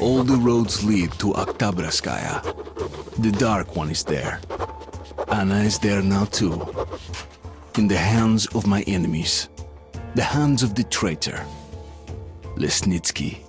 All the roads lead to Oktabraskaya. The Dark One is there. Anna is there now too. In the hands of my enemies. The hands of the traitor. Lesnitsky.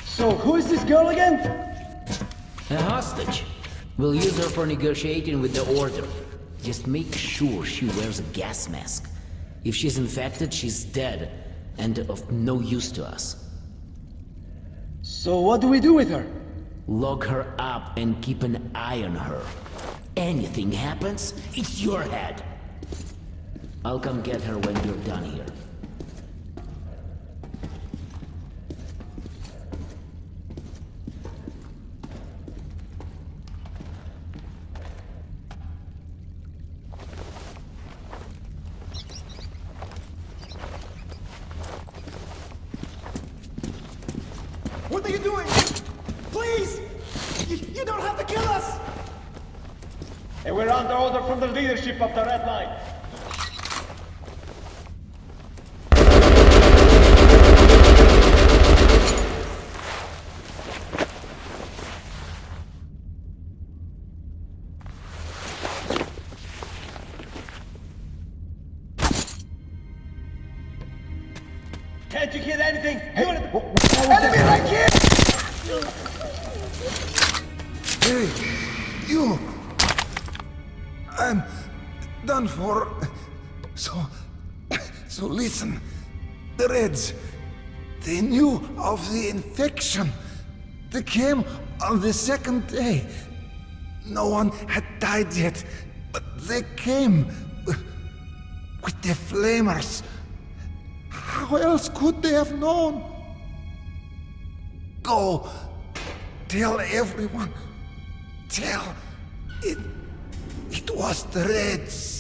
So, who is this girl again? A hostage. We'll use her for negotiating with the Order. Just make sure she wears a gas mask. If she's infected, she's dead, and of no use to us. So what do we do with her? Lock her up and keep an eye on her. Anything happens, it's your head. I'll come get her when you're done here. What are you doing? Please! You don't have to kill us! And we're under order from the leadership of the Red Line. Can't you hear anything? Enemy right here! Hey, you! I'm done for. So listen. The Reds, they knew of the infection. They came on the second day. No one had died yet, but they came with the flamers. How else could they have known? Go, tell everyone. Tell it was the Reds.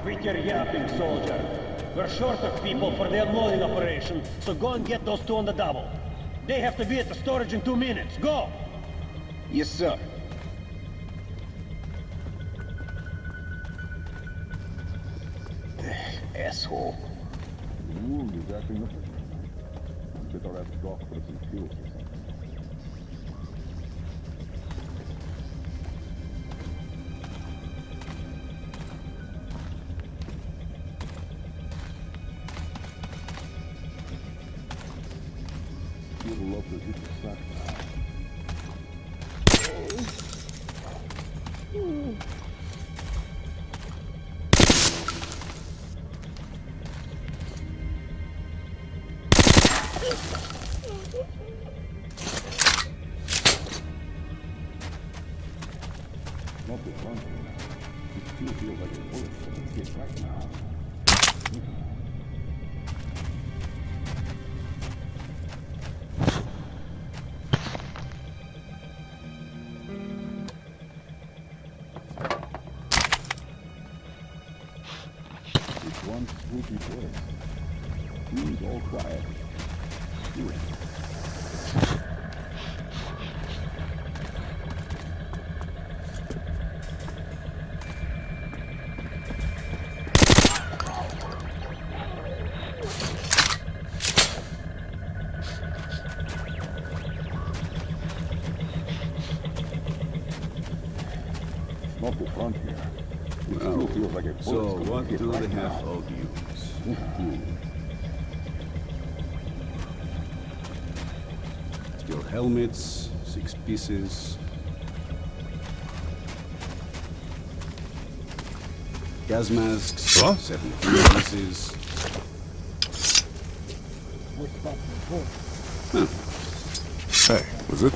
Quit your yapping, soldier. We're short of people for the unloading operation, so go and get those two on the double. They have to be at the storage in 2 minutes. Go! Yes, sir. Asshole. Wound is acting up. Better have doc for some fuel. would love to hit the sack now. Not the front here. It still feels like a bullet for the kid right now. It's one spooky place. Seems all quiet. Do it. Not the front here. It still feels like a bullet. So, what do they have of you? Steel helmets, 6 pieces. Gas masks, Huh? 17 pieces. Hey, was it?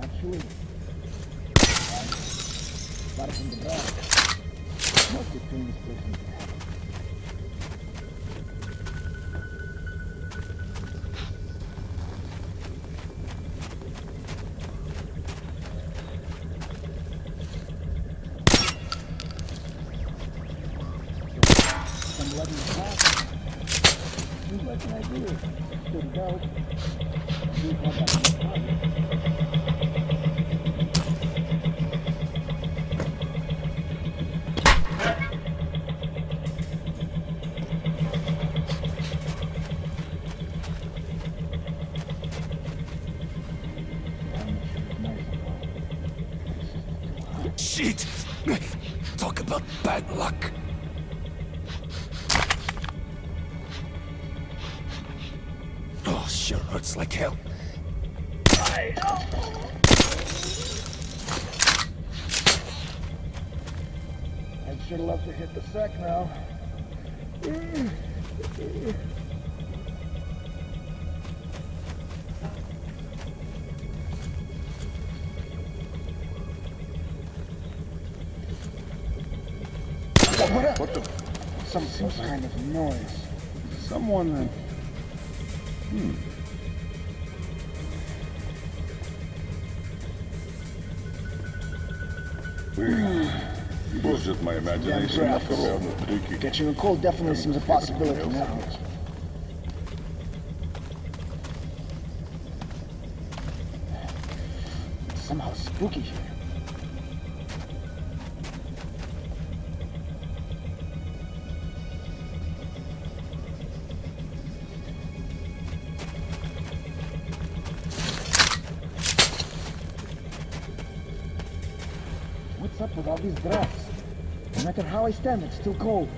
Actually, started from the back. Must be clean this person. Some letting it pass. What can I do? Good go. Do come back to the target. Shit! Talk about bad luck. Oh, sure hurts like hell. I'd sure love to hit the sack now. What the? Some kind of noise. Someone. It was just my imagination Yeah, after all the tricky. Catching a cold definitely seems a possibility now. It's somehow spooky here. What's up with all these drafts? No matter how I stand, it's still cold.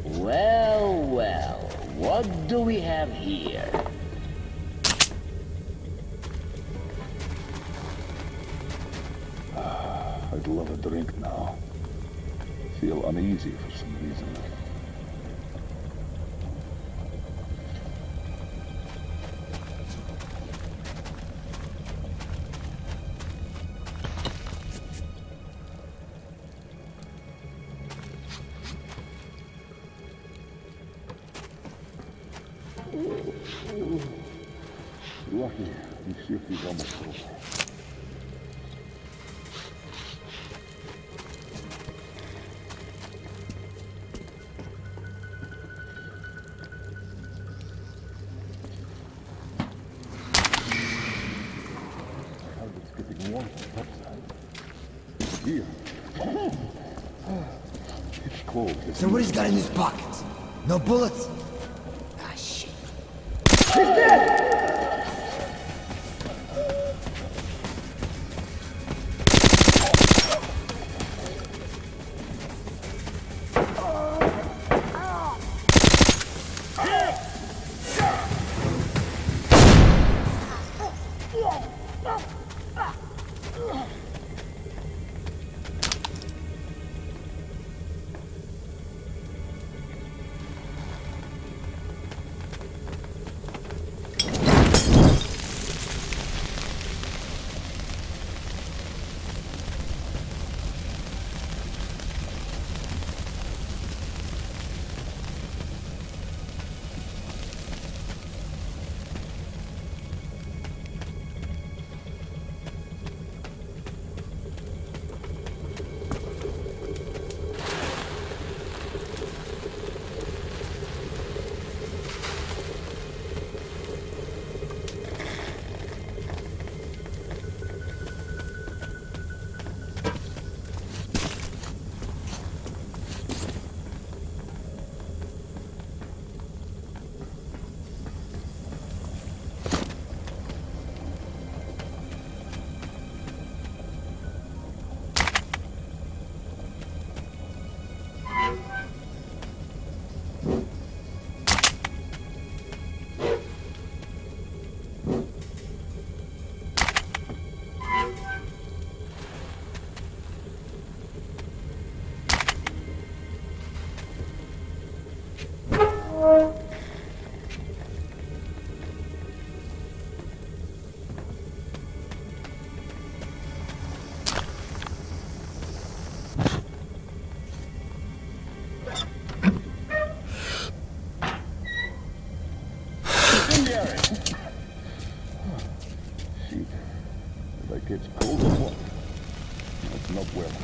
Well, well, what do we have here? I'd love a drink now. Feel uneasy for some reason. Lucky, this shift is almost over. One upside. Here. It's cold. So what he's got in his pockets? No bullets? Ah, shit. Shit. Like it's cold or what? That's not welcome.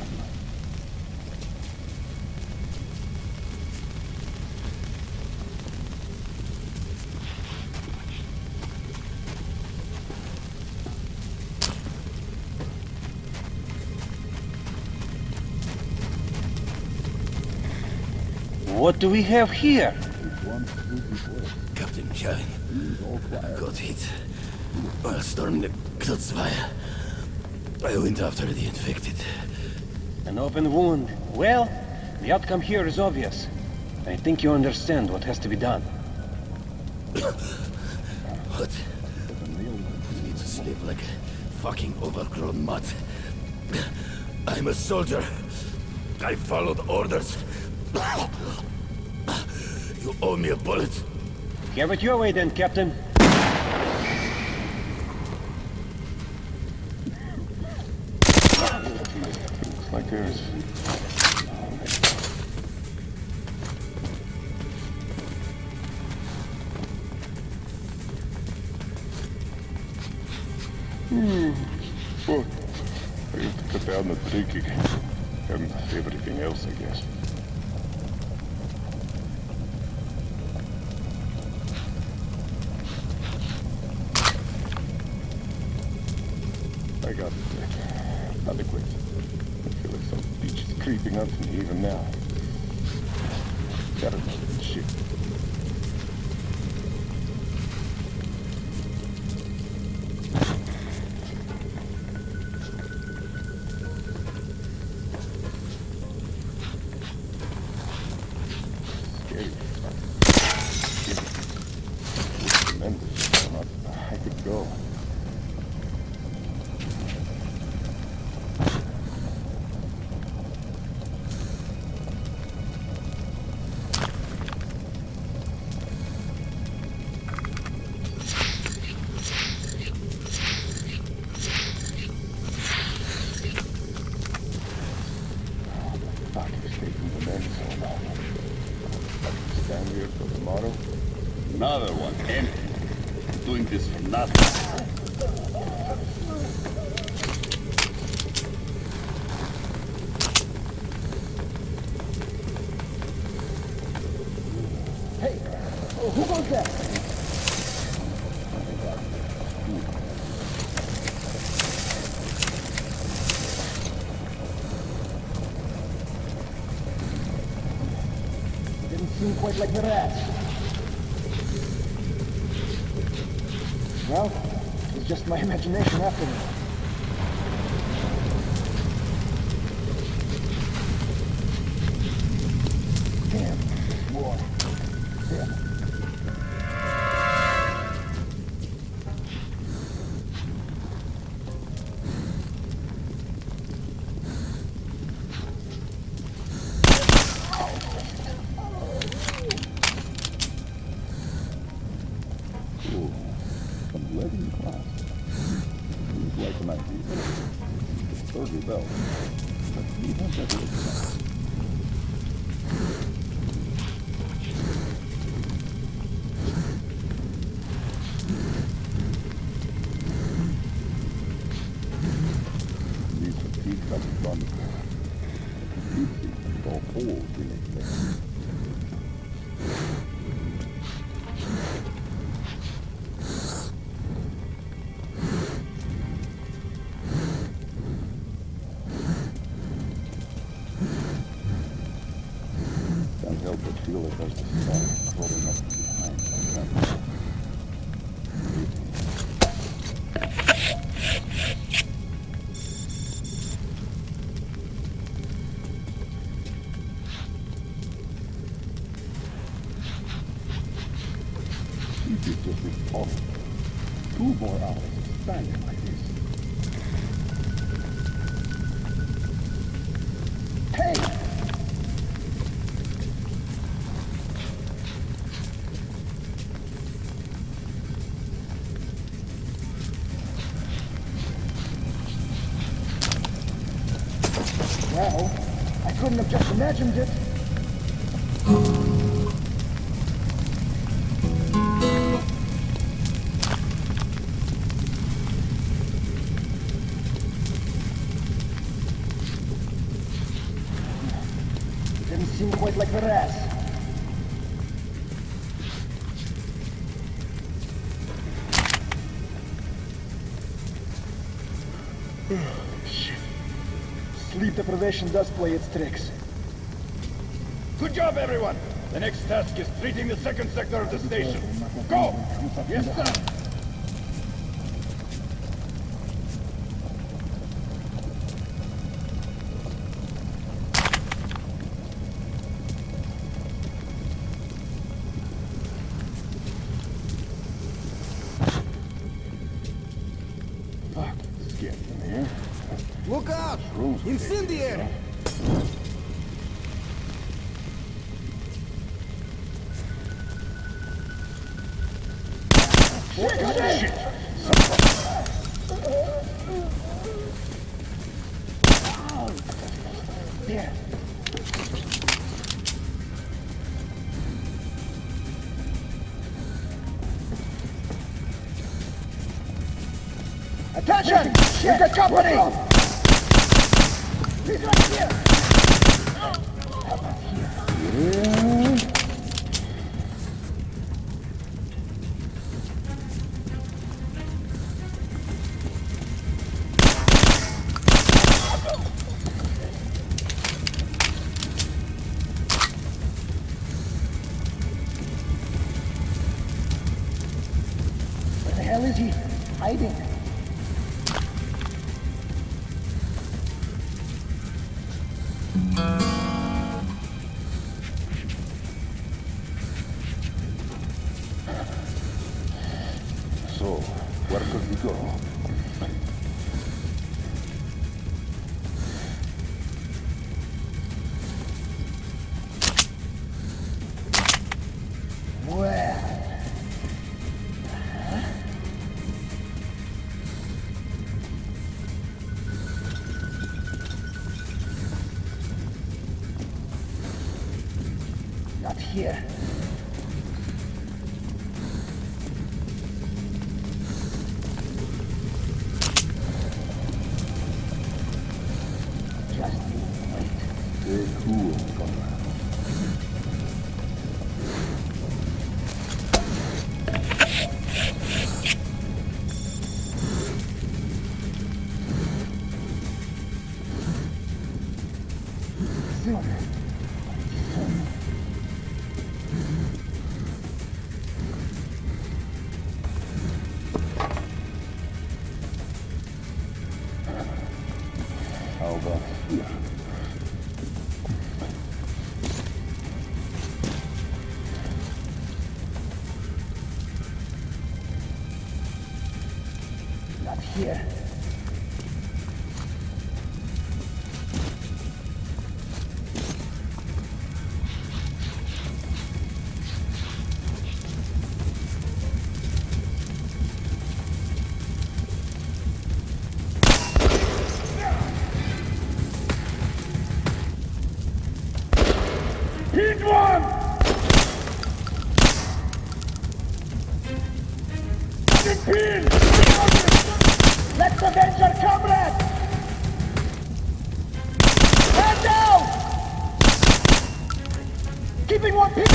What do we have here? Captain Shine got hit while storming the Klotzweier. I went after the infected. An open wound. Well, the outcome here is obvious. I think you understand what has to be done. What? Put me to sleep like a fucking overgrown mutt. I'm a soldier. I followed orders. You owe me a bullet. Have it your way then, Captain. Looks like there's... Fuck. I have to cut down the drinking. And everything else, I guess. I got it. Adequate. I feel like some beach is creeping up to me even now. Gotta know this shit. Scary. Tremendous. I could go. Fuck, it's taking the men so long. I can stand here for the motto. Another one, empty. Doing this for nothing. Who goes there? quite like the rats. Well, it's just my imagination after all. Damn, boy. Damn. Ooh, some lead in the glass. Seems like an idea. Third rebel. But we have that little sound. These fatigue have gone completely with all holes in it there. Can't help but feel it as the sky crawling up behind my camera. This is just impossible. 2 more hours of standing like this. Hey! Well, I couldn't have just imagined it. It didn't seem quite like the rats. Shit. Sleep deprivation does play its tricks. Good job, everyone! The next task is treating the second sector of the station. Go! Yes, sir! Fuck, it's getting in here. Look out! Rooms Incendiary! Shit! There. Attention! We've got company! He's right here! How about here? Where the hell is he? Hiding. So, where could we go? Well... Not here. Just wait. Stay cool, comrade. Soon. over here. Not here. Hit one! Fucking pin! Let's avenge our comrade! Stand down! Keeping one pin!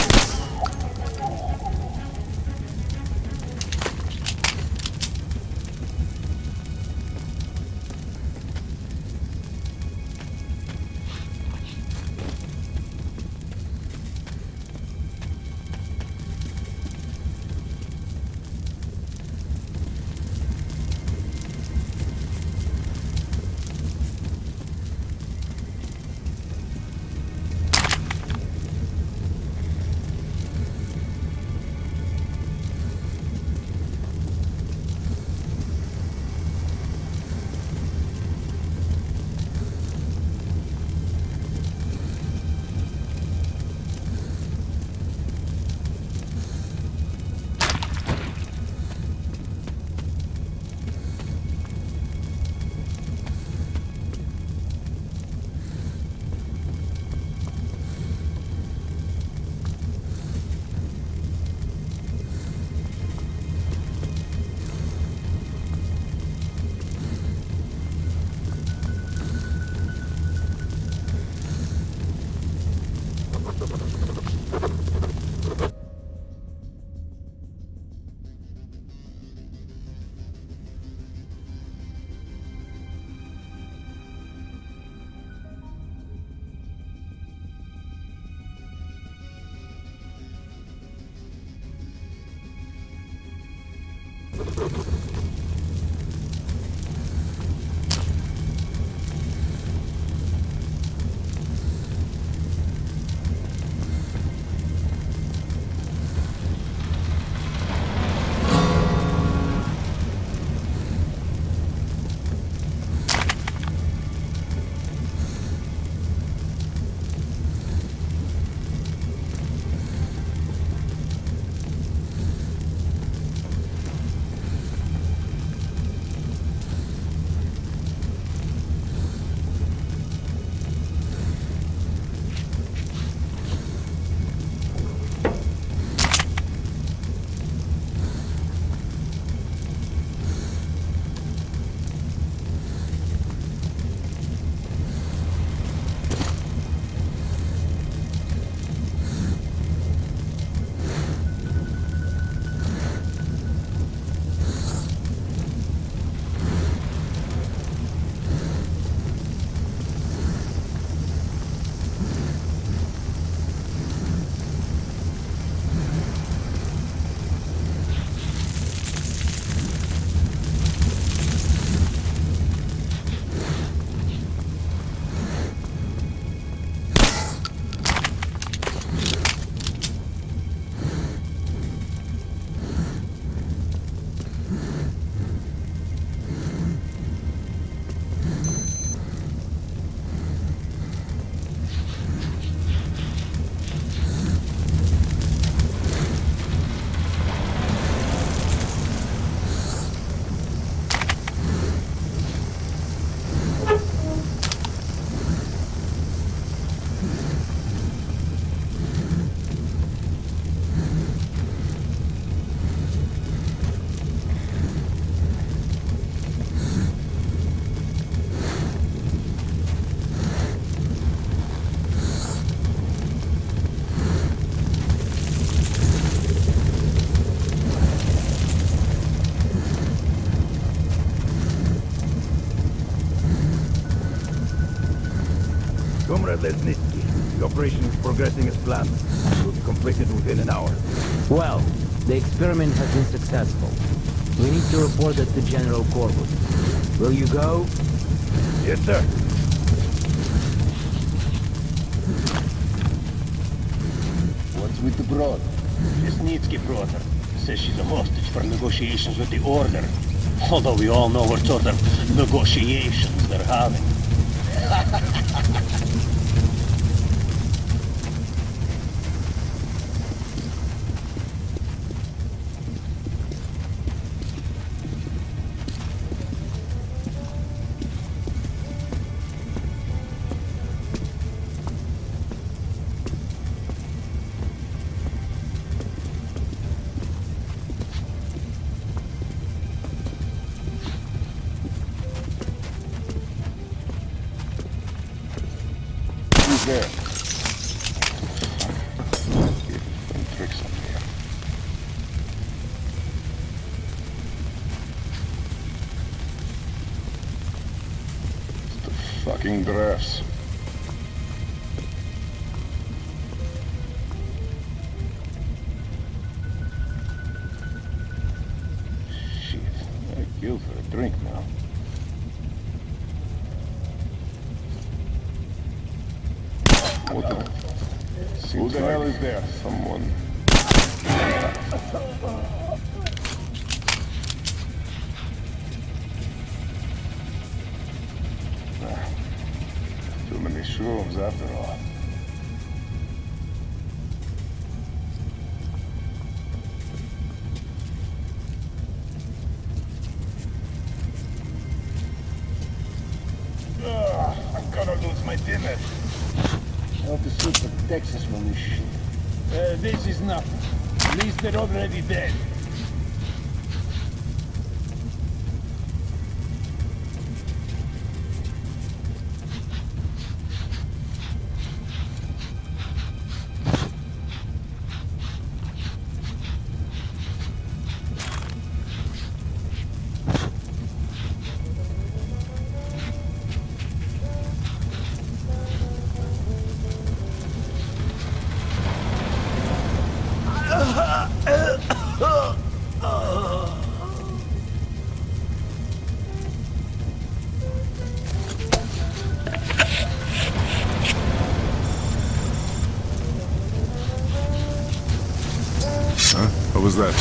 Comrade Lesnitsky, the operation is progressing as planned. It will be completed within an hour. Well, the experiment has been successful. We need to report it to General Corvus. Will you go? Yes, sir. What's with the broad? Lesnitsky brought her. Says she's a hostage for negotiations with the Order. Although we all know what sort of negotiations they're having. Who's there? Some tricks on here. It's the fucking dress. Shit, I killed for a drink now. What the? Who the hell is there? Someone. Too many shrooms after all. I'm gonna lose my dinner. How to suit the Texas from this shit. This is nothing. At least they're already dead. Huh? What was that?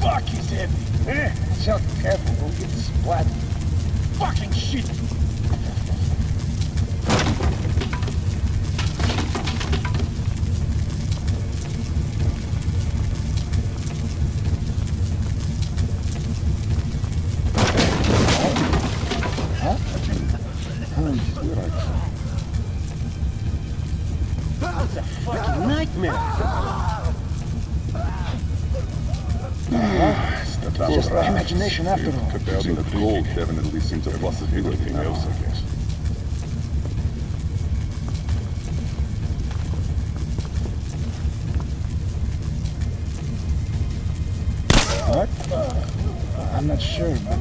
Fuck, he's heavy. Eh? Watch out, careful, don't get splattered. Fucking shit! It's a fucking nightmare. It's just my imagination after all. Using the gold definitely seems a possibility. Anything else, I guess. What? I'm not sure, but...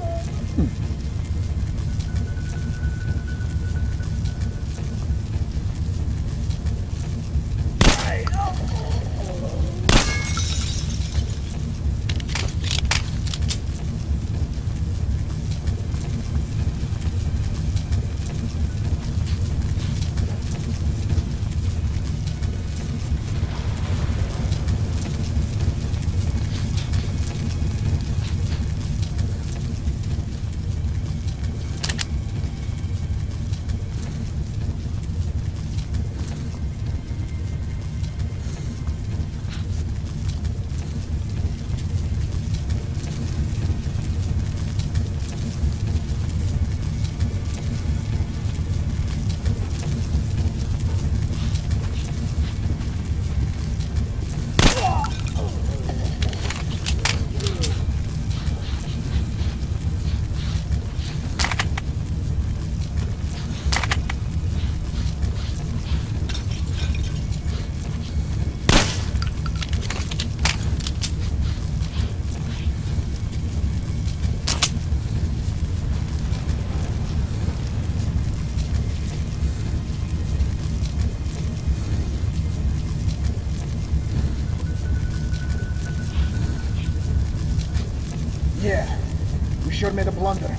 sure made a blunder.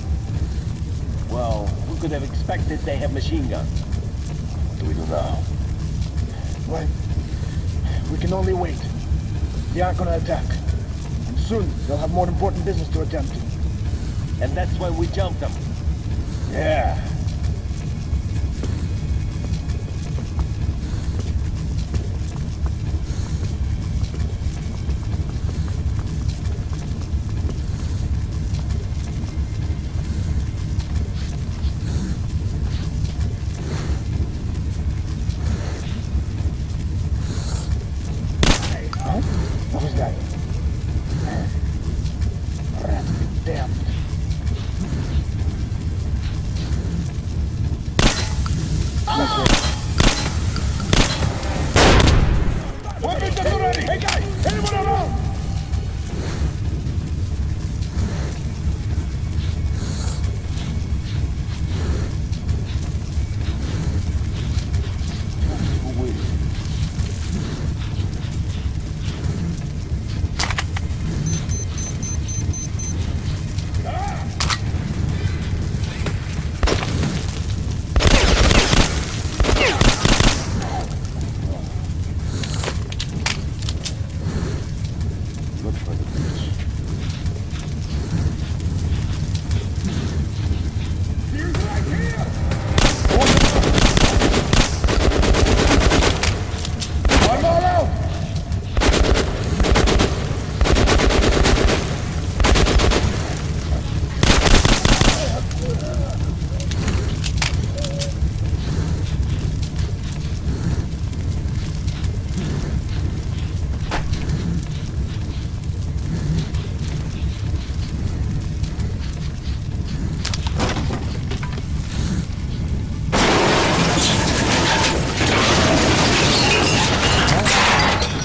Well, who could have expected they have machine guns? What do we do now? Well, we can only wait. They aren't gonna attack. And soon, they'll have more important business to attend to. And that's why we jumped them. Yeah. Huh? What was that? Rats be damned. Weapons at the ready! Hey guys! Anyone around? Look for the beach. Here's right here! I'm all out!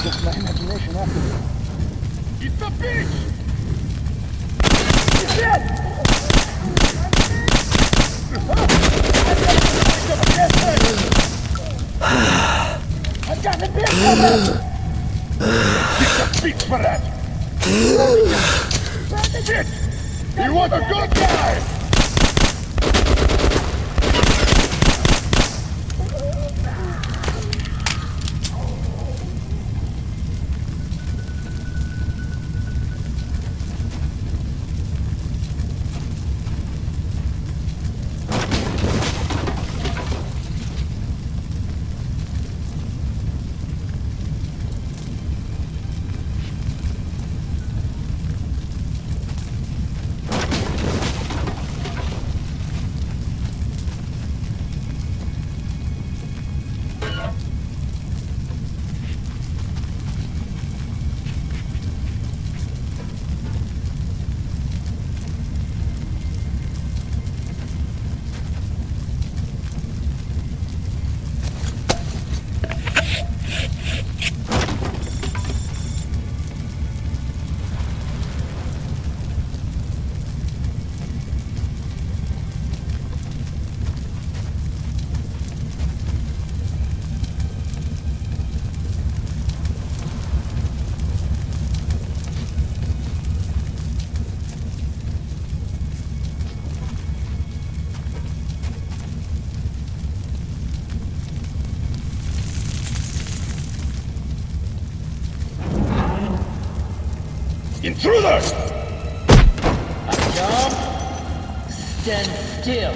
Just my imagination after all. It's the beach! I've got the beer covered! Beach for that! Shit! He was a good guy! Intruder! Jump! Stand still,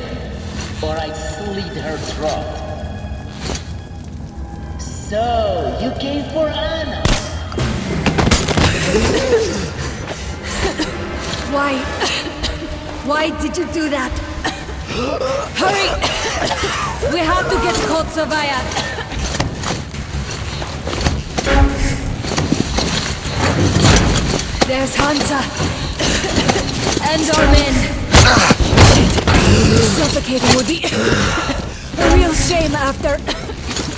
or I slit her throat. So, you came for Anna? Why? Why did you do that? Hurry! We have to get Kotsavaya. There's Hansa. And our men. Suffocating would be a real shame after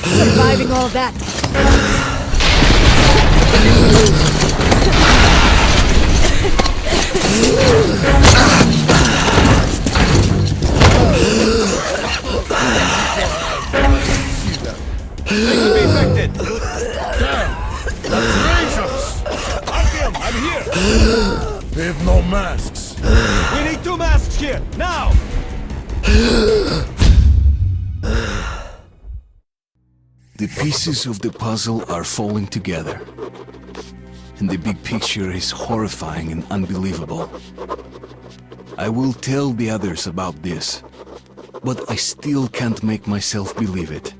surviving all that. They could be infected! Damn! That's dangerous! I'm here! We have no masks! We need to 2 masks here, now! The pieces of the puzzle are falling together. And the big picture is horrifying and unbelievable. I will tell the others about this, but I still can't make myself believe it.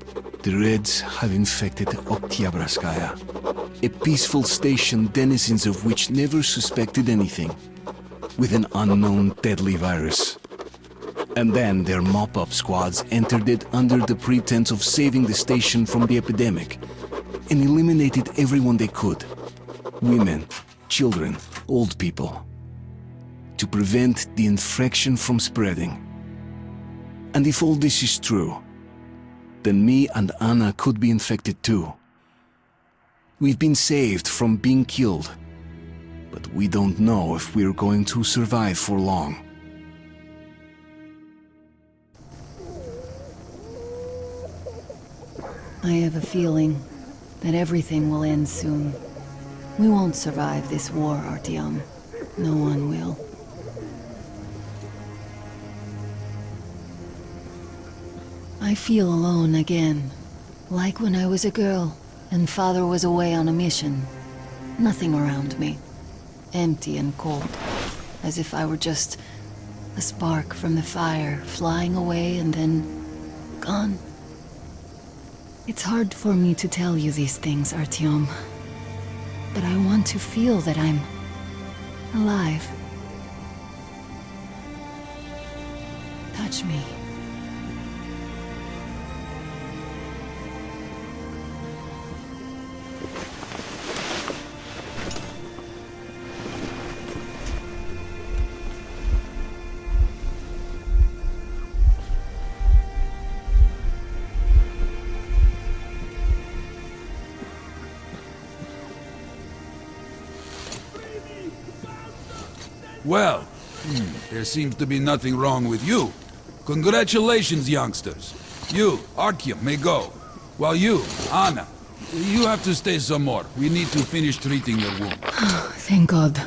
The Reds have infected Oktyabrskaya, a peaceful station denizens of which never suspected anything, with an unknown deadly virus. And then their mop-up squads entered it under the pretense of saving the station from the epidemic, and eliminated everyone they could. Women, children, old people, to prevent the infection from spreading. And if all this is true, then me and Anna could be infected too. We've been saved from being killed, but we don't know if we're going to survive for long. I have a feeling that everything will end soon. We won't survive this war, Artyom. No one will. I feel alone again, like when I was a girl and Father was away on a mission. Nothing around me. Empty and cold, as if I were just a spark from the fire, flying away and then gone. It's hard for me to tell you these things, Artyom. But I want to feel that I'm alive. Touch me. Well, there seems to be nothing wrong with you. Congratulations, youngsters. You, Artyom, may go. While you, Anna, you have to stay some more. We need to finish treating your wound. Thank God.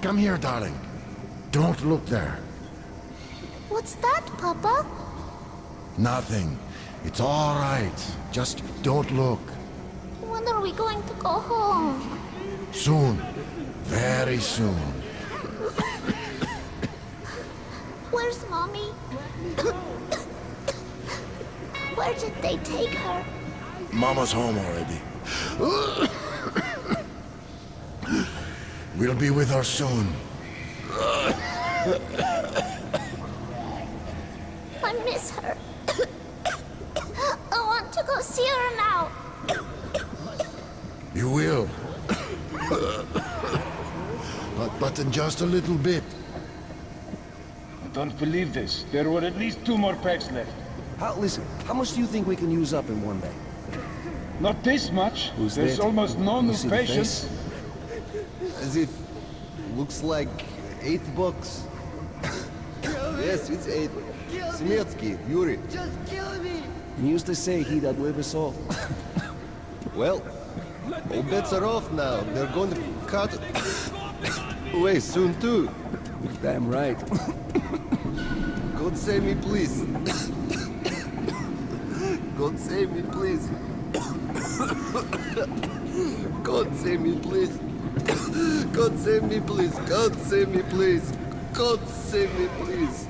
Come here, darling. Don't look there. What's that, Papa? Nothing. It's all right. Just don't look. When are we going to go home? Soon. Very soon. Where's Mommy? Where did they take her? Mama's home already. We'll be with her soon. I miss her. I want to go see her now. You will. But in just a little bit. I don't believe this. There were at least 2 more packs left. Listen, how much do you think we can use up in one day? Not this much. Who's There's that? almost no You new see the patients. face? As if... looks like 8 bucks. Yes, it's 8. Smetsky, Yuri. Just kill me! You used to say he that live us all. Well, all bets are off now. They're going to cut away soon too. Damn right. God save me, please. God save me, please. God save me, please. God save me, please. God save me, please. God save me, please.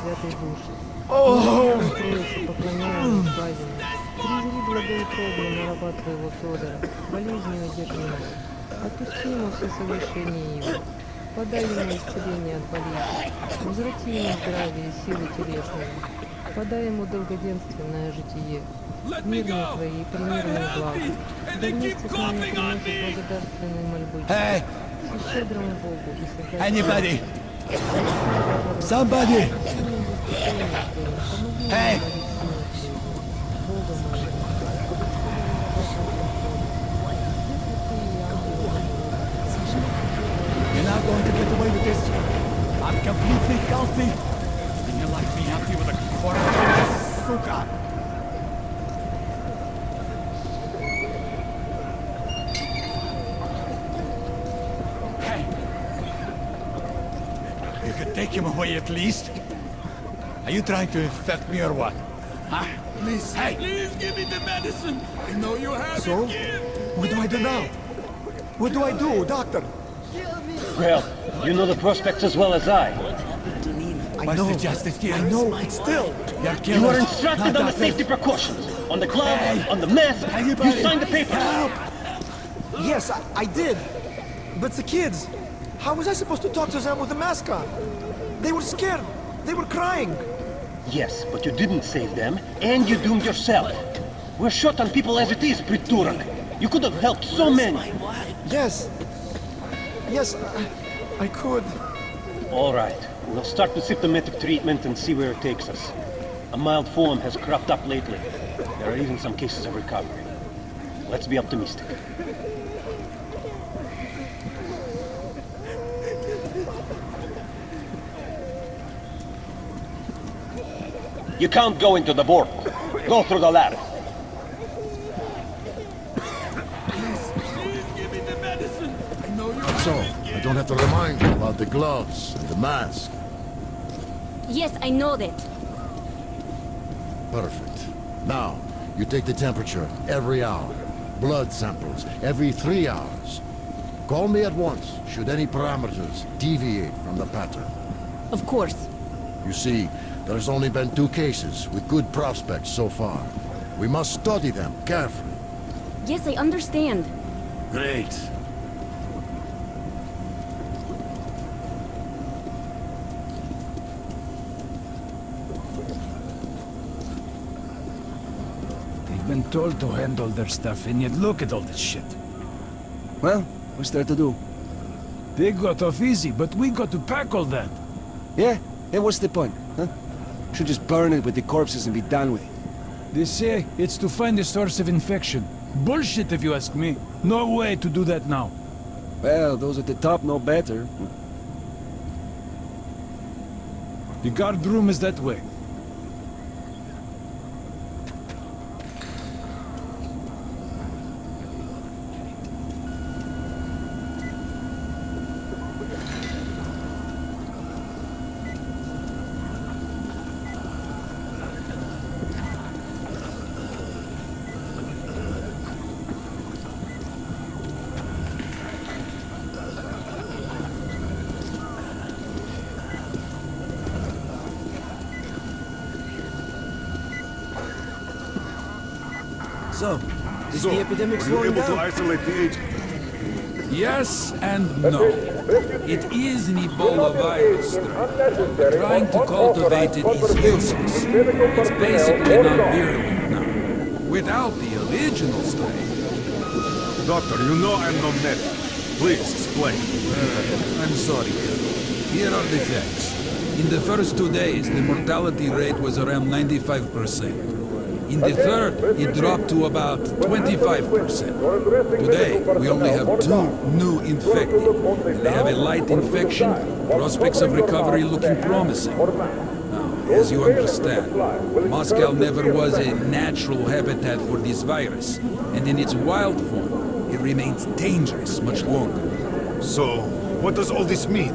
святой души. Мы строятся, поклоняем славим. Презри благоутробно на раба твоего Федора, болезнью одежды нас. Отпусти ему все согрешения его. Подай ему исцеление от болезни. Возврати ему здравие и силы телесные. Подай ему долгоденственное житие. Мирные твои и примерные блага. Да вместе с нами приносит благодарственные мольбы. И щедрому Богу и создателю. Anybody? Somebody! Hey! You're not going to get away with this. I'm completely healthy. And you like me empty with a quarter of this suka. Hey! You could take him away at least. Are you trying to infect me or what? Huh? Please, hey! Please give me the medicine. I know you have So? it, kid. What do I do now? What do I do, doctor? Well, you know the prospects as well as I. I know. Justice here. I know, but still. You're You were instructed on the safety precautions. On the gloves, on the mask. You signed the paper. Yes, I did. But the kids, how was I supposed to talk to them with the mask on? They were scared. They were crying. Yes, but you didn't save them, and you doomed yourself. We're short on people as it is, Priturak. You could have helped so many. Yes. Yes, I could. All right. We'll start with symptomatic treatment and see where it takes us. A mild form has cropped up lately. There are even some cases of recovery. Let's be optimistic. You can't go into the portal. Go through the ladder. So, I don't have to remind you about the gloves and the mask. Yes, I know that. Perfect. Now, you take the temperature every hour. Blood samples every 3 hours. Call me at once, should any parameters deviate from the pattern. Of course. You see, there's only been 2 cases with good prospects so far. We must study them carefully. Yes, I understand. Great. They've been told to handle their stuff, and yet look at all this shit. Well, what's there to do? They got off easy, but we got to pack all that. Yeah? Hey, what's the point, huh? Should just burn it with the corpses and be done with it. They say it's to find the source of infection. Bullshit, if you ask me. No way to do that now. Well, those at the top know better. The guard room is that way. So, is the epidemic slowing down? Isolate the agent? Yes and no. It is an Ebola virus strain. Trying to cultivate it is useless. It's basically non-virulent now. Without the original strain. Doctor, you know I'm no medic. Please explain. I'm sorry, Colonel. Here are the facts. In the first 2 days, the mortality rate was around 95%. In the third, it dropped to about 25%. Today, we only have 2 new infected. They have a light infection, prospects of recovery looking promising. Now, as you understand, Moscow never was a natural habitat for this virus, and in its wild form, it remains dangerous much longer. So, what does all this mean?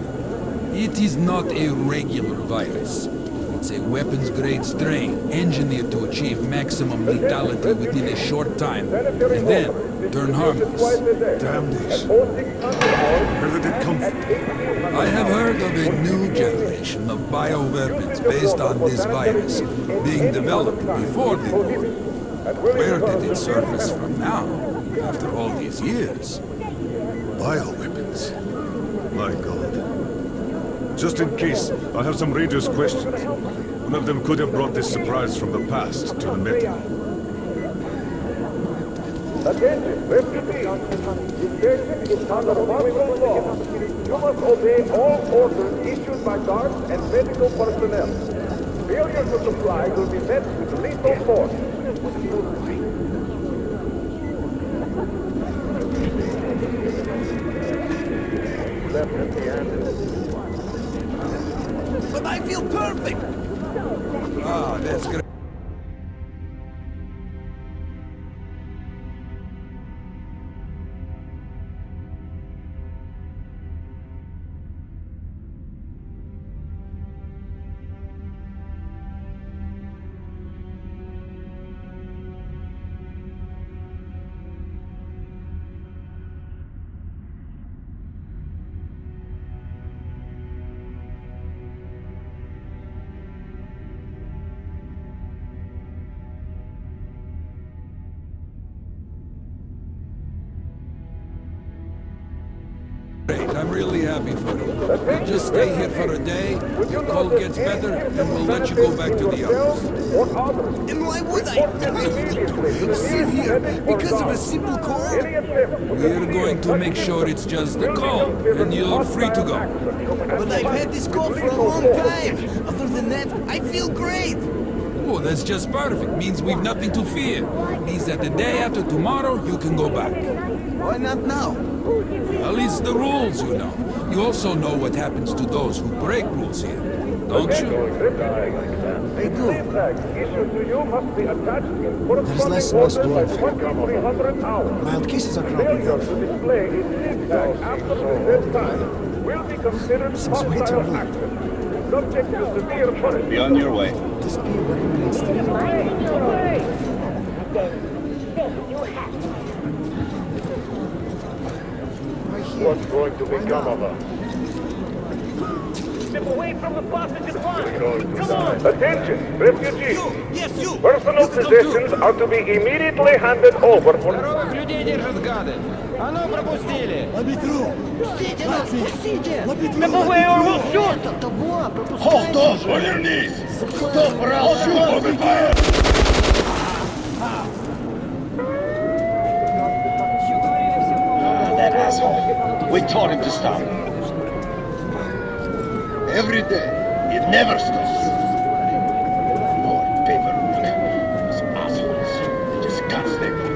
It is not a regular virus. It's It's a weapons-grade strain, engineered to achieve maximum lethality within a short time, and then turn harmless. Damn this. Where did it come from? I have heard of a new generation of bioweapons based on this virus, being developed before the war. Where did it surface from now, after all these years? Bioweapons? My God. Just in case, I have some Rangers' questions. One of them could have brought this surprise from the past to the Metro. Attention, refugees. This station is under martial law. You must obey all orders issued by guards and medical personnel. Failure to comply will be met with lethal force. But I feel perfect! Ah, that's great. I'm really happy for you. You just stay here for a day, your cold gets better, and we'll let you go back to the others. And why would I? Sit here because of a simple call? We're going to make sure it's just a call, and you're free to go. But I've had this call for a long time. Other than that, I feel great. Oh, that's just perfect. Means we've nothing to fear. Means that the day after tomorrow, you can go back. Why not now? Well, it's the rules, you know. You also know what happens to those who break rules here, don't you? I do. There's less and less to infect. Mild cases are cropping up. Seems way too early. Be on your way. This be a weapon stream. What's going to become of us? Step away from the passage at once! Come on! Attention, refugees! Yes, you! Personal possessions are to be immediately handed over for... Здоровых людей держат гады! А ну, пропустили! Let me through! Пустите нас, пустите! Let me through! Step away or we'll shoot! Того, пропускайте! Hold off on your knees! Stop or I'll shoot! Open fire! That asshole. We told him to stop. Every day. It never stops. More paperwork. Those assholes. They just can't stay put.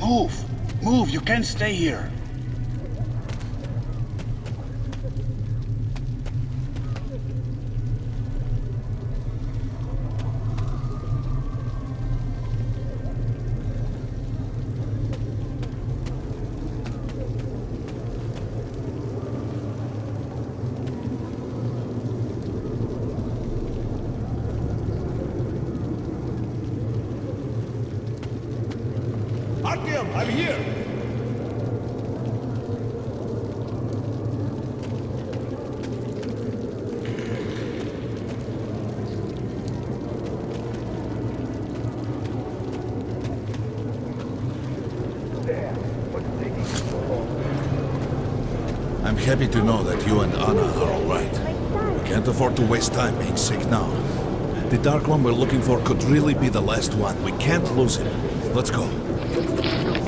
Move! Move, you can't stay here. Artyom, I'm here! I'm happy to know that you and Anna are all right. We can't afford to waste time being sick now. The Dark One we're looking for could really be the last one. We can't lose him. Let's go.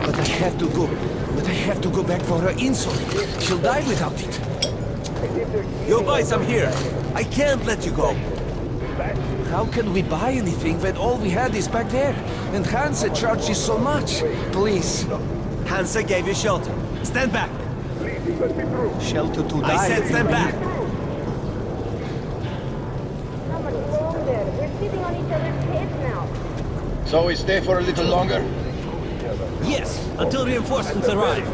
But I have to go. But I have to go back for her insulin. She'll die without it. Yo, boys, I'm here. I can't let you go. How can we buy anything when all we had is back there? And Hansa charges so much. Please. Hansa gave you shelter. Stand back. Shelter to die. I said stand back. We're sitting on each other's heads now. So we stay for a little longer? Yes, until reinforcements arrive.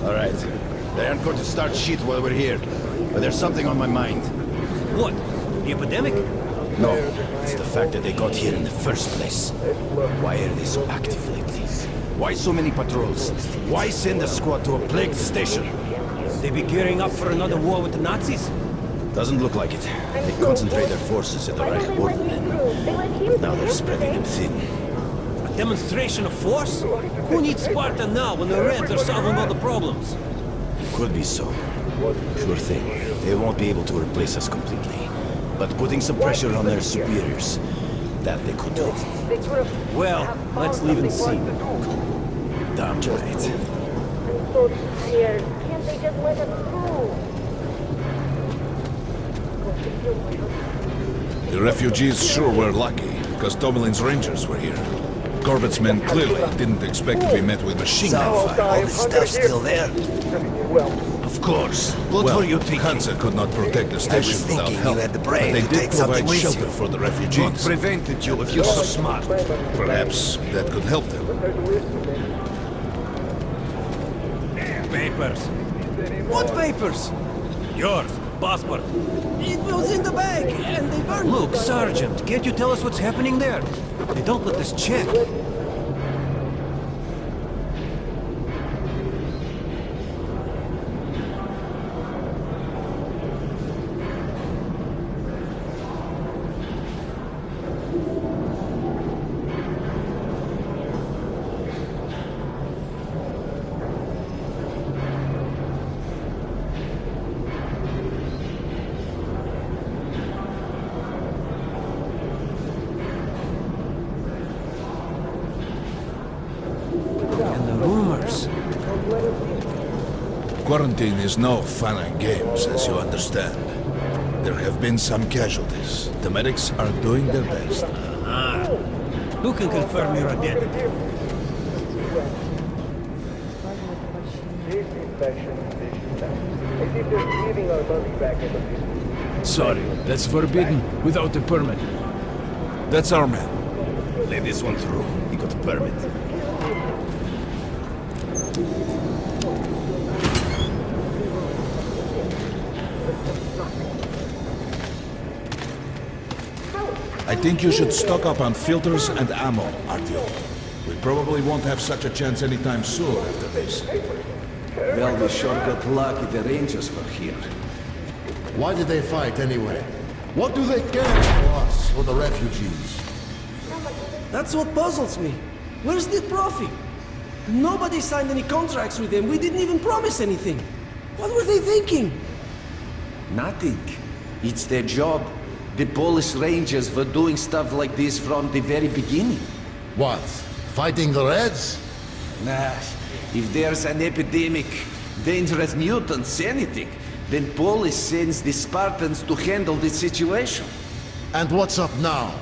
All right. They aren't going to start shit while we're here. But there's something on my mind. What? The epidemic? No, it's the fact that they got here in the first place. Why are they so active lately? Why so many patrols? Why send a squad to a plagued station? They be gearing up for another war with the Nazis? Doesn't look like it. They concentrate their forces at the Reich border and now they're spreading them thin. A demonstration of force? Who needs Sparta now when the Reds are solving all the problems? Could be so. Sure thing. They won't be able to replace us completely. But putting some pressure on their superiors, that they could do. Well, let's leave and see. Damn right. I'm so tired. Can't they just let us through? The refugees sure were lucky, because Tomelin's Rangers were here. Corbett's men clearly didn't expect to be met with machine gun fire. All this stuff still there? Of course. What were you thinking? Hansa could not protect the station without help. You had the brain But to they take did something provide with shelter you. for the What refugees. prevented you if you're so smart? Perhaps that could help them. Papers. What papers? Yours. Passport. It was in the bag, and they burned. Look, Sergeant, can't you tell us what's happening there? They don't let us check. Quarantine is no fun and games, as you understand. There have been some casualties. The medics are doing their best. Who can confirm your identity? Sorry, that's forbidden without a permit. That's our man. Let this one through. He got a permit. I think you should stock up on filters and ammo, Artyom. We probably won't have such a chance anytime soon after this. Well, we sure got lucky the Rangers were here. Why did they fight anyway? What do they care for us or the refugees? That's what puzzles me. Where's the profit? Nobody signed any contracts with them. We didn't even promise anything. What were they thinking? Nothing. It's their job. The Polish Rangers were doing stuff like this from the very beginning. What? Fighting the Reds? Nah, if there's an epidemic, dangerous mutants, anything, then Polish sends the Spartans to handle the situation. And what's up now?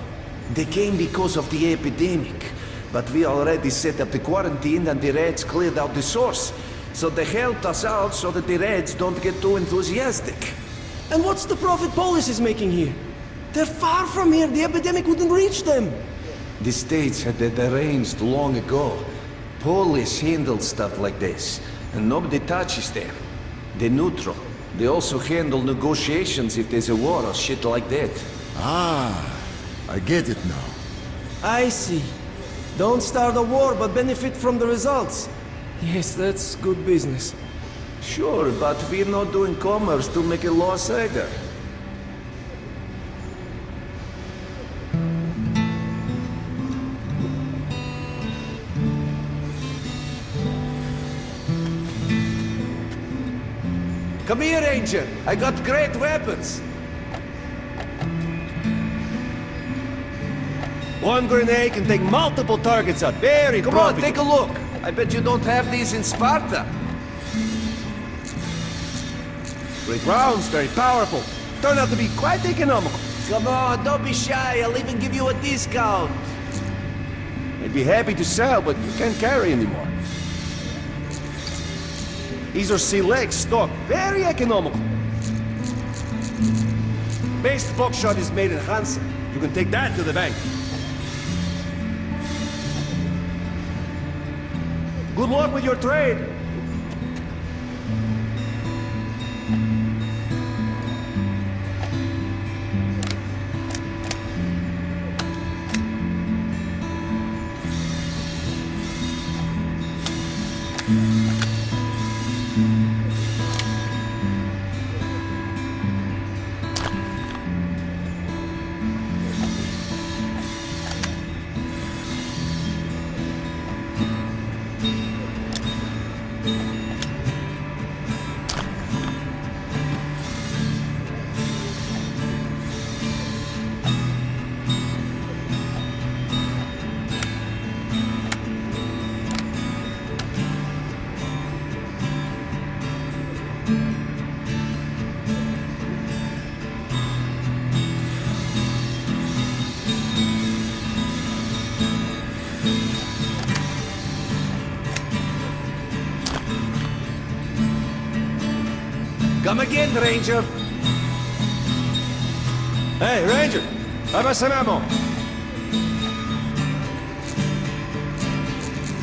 They came because of the epidemic. But we already set up the quarantine and the Reds cleared out the source. So they helped us out so that the Reds don't get too enthusiastic. And what's the profit Polis is making here? They're far from here. The epidemic wouldn't reach them. The States had that arranged long ago. Polis handled stuff like this, and nobody touches them. They're neutral. They also handle negotiations if there's a war or shit like that. Ah, I get it now. I see. Don't start a war, but benefit from the results. Yes, that's good business. Sure, but we're not doing commerce to make a loss either. Come here, Ranger. I got great weapons. One grenade can take multiple targets out. Very Come on, take a look. I bet you don't have these in Sparta. Great rounds, very powerful. Turned out to be quite economical. Come on, don't be shy. I'll even give you a discount. I'd be happy to sell, but you can't carry anymore. These are select stock, very economical. Base buckshot is made in Hansa. You can take that to the bank. Good luck with your trade. Come again, Ranger. Hey, Ranger! How about some ammo?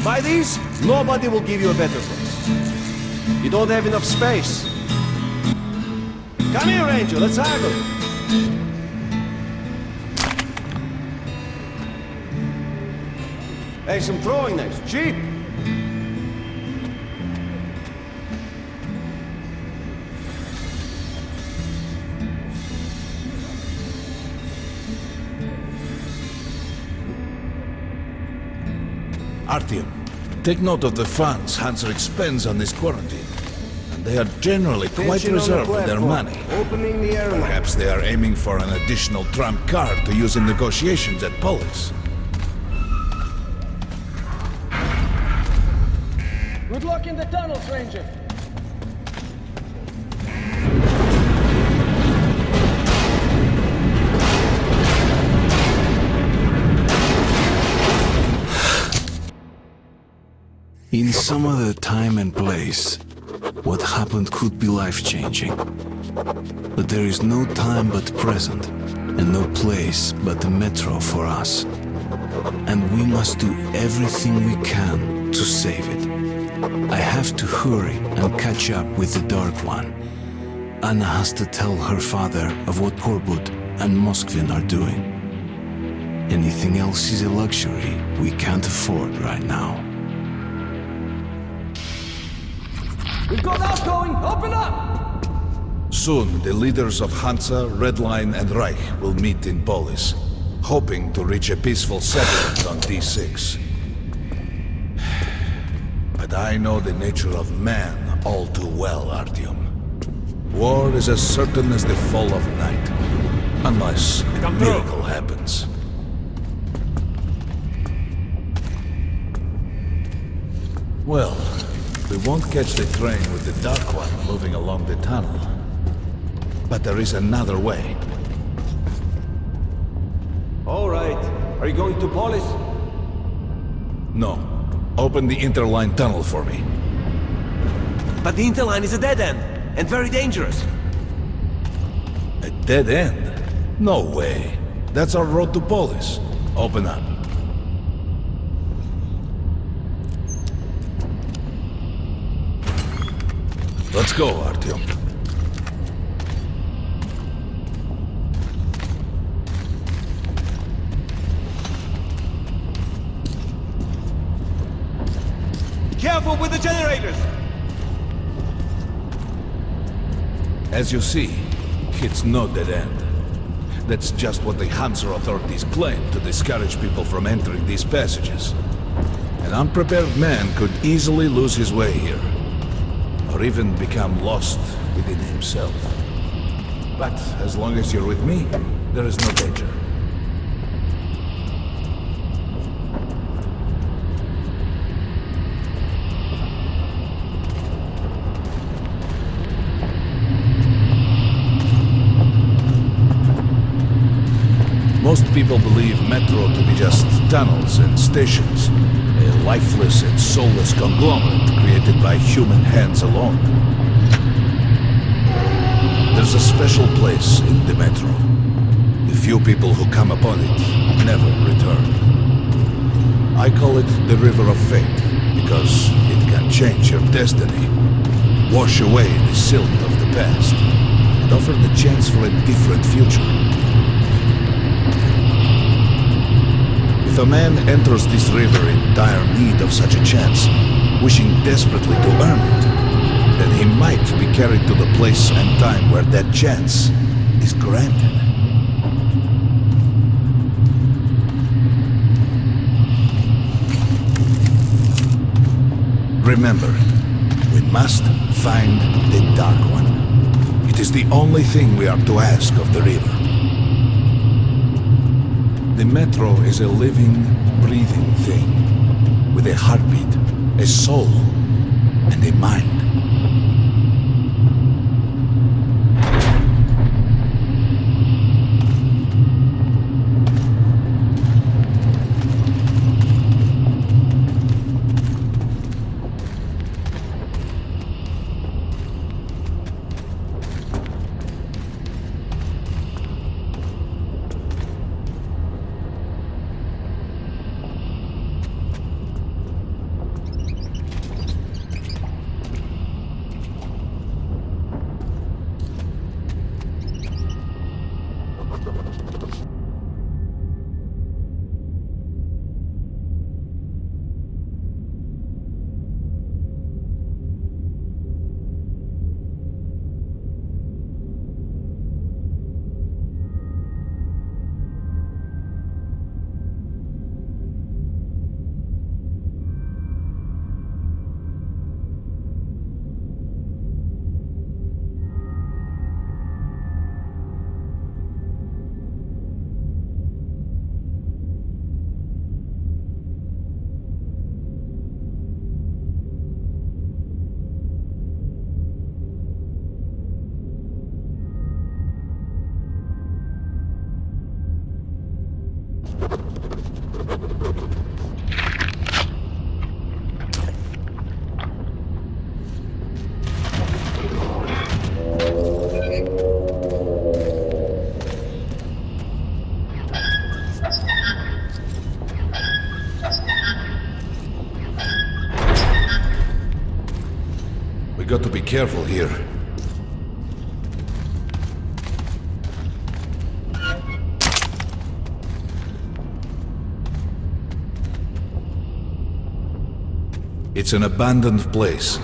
Buy these, nobody will give you a better price. You don't have enough space. Come here, Ranger, let's haggle. Hey, some throwing knives, cheap. Artyom, take note of the funds Hansa expends on this quarantine. And they are generally quite reserved with their money. Opening the airlock. Perhaps they are aiming for an additional trump card to use in negotiations at Polis. Good luck in the tunnels, Ranger. In some other time and place, what happened could be life-changing. But there is no time but present, and no place but the metro for us. And we must do everything we can to save it. I have to hurry and catch up with the Dark One. Anna has to tell her father of what Korbut and Moskvin are doing. Anything else is a luxury we can't afford right now. We've got outgoing! Open up! Soon, the leaders of Hansa, Red Line, and Reich will meet in Polis, hoping to reach a peaceful settlement on D6. But I know the nature of man all too well, Artyom. War is as certain as the fall of night, unless a miracle happens. Well, we won't catch the train with the Dark One moving along the tunnel. But there is another way. All right. Are you going to Polis? No. Open the interline tunnel for me. But the interline is a dead end, and very dangerous. A dead end? No way. That's our road to Polis. Open up. Let's go, Artyom. Careful with the generators! As you see, it's no dead end. That's just what the Hansa authorities claim to discourage people from entering these passages. An unprepared man could easily lose his way here, or even become lost within himself. But as long as you're with me, there is no danger. Most people believe metro to be just tunnels and stations, a lifeless and soulless conglomerate created by human hands alone. There's a special place in the metro. The few people who come upon it never return. I call it the River of Fate, because it can change your destiny, wash away the silt of the past, and offer the chance for a different future. If a man enters this river in dire need of such a chance, wishing desperately to earn it, then he might be carried to the place and time where that chance is granted. Remember, we must find the Dark One. It is the only thing we are to ask of the river. The metro is a living, breathing thing, with a heartbeat, a soul, and a mind. We got to be careful here. It's an abandoned place.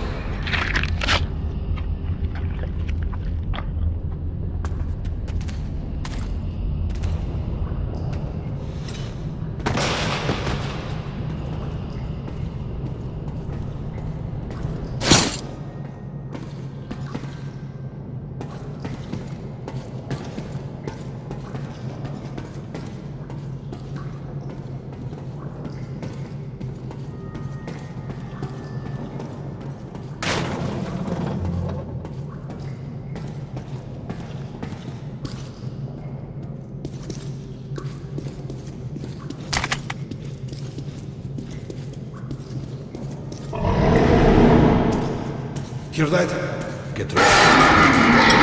Hear that? Get ready.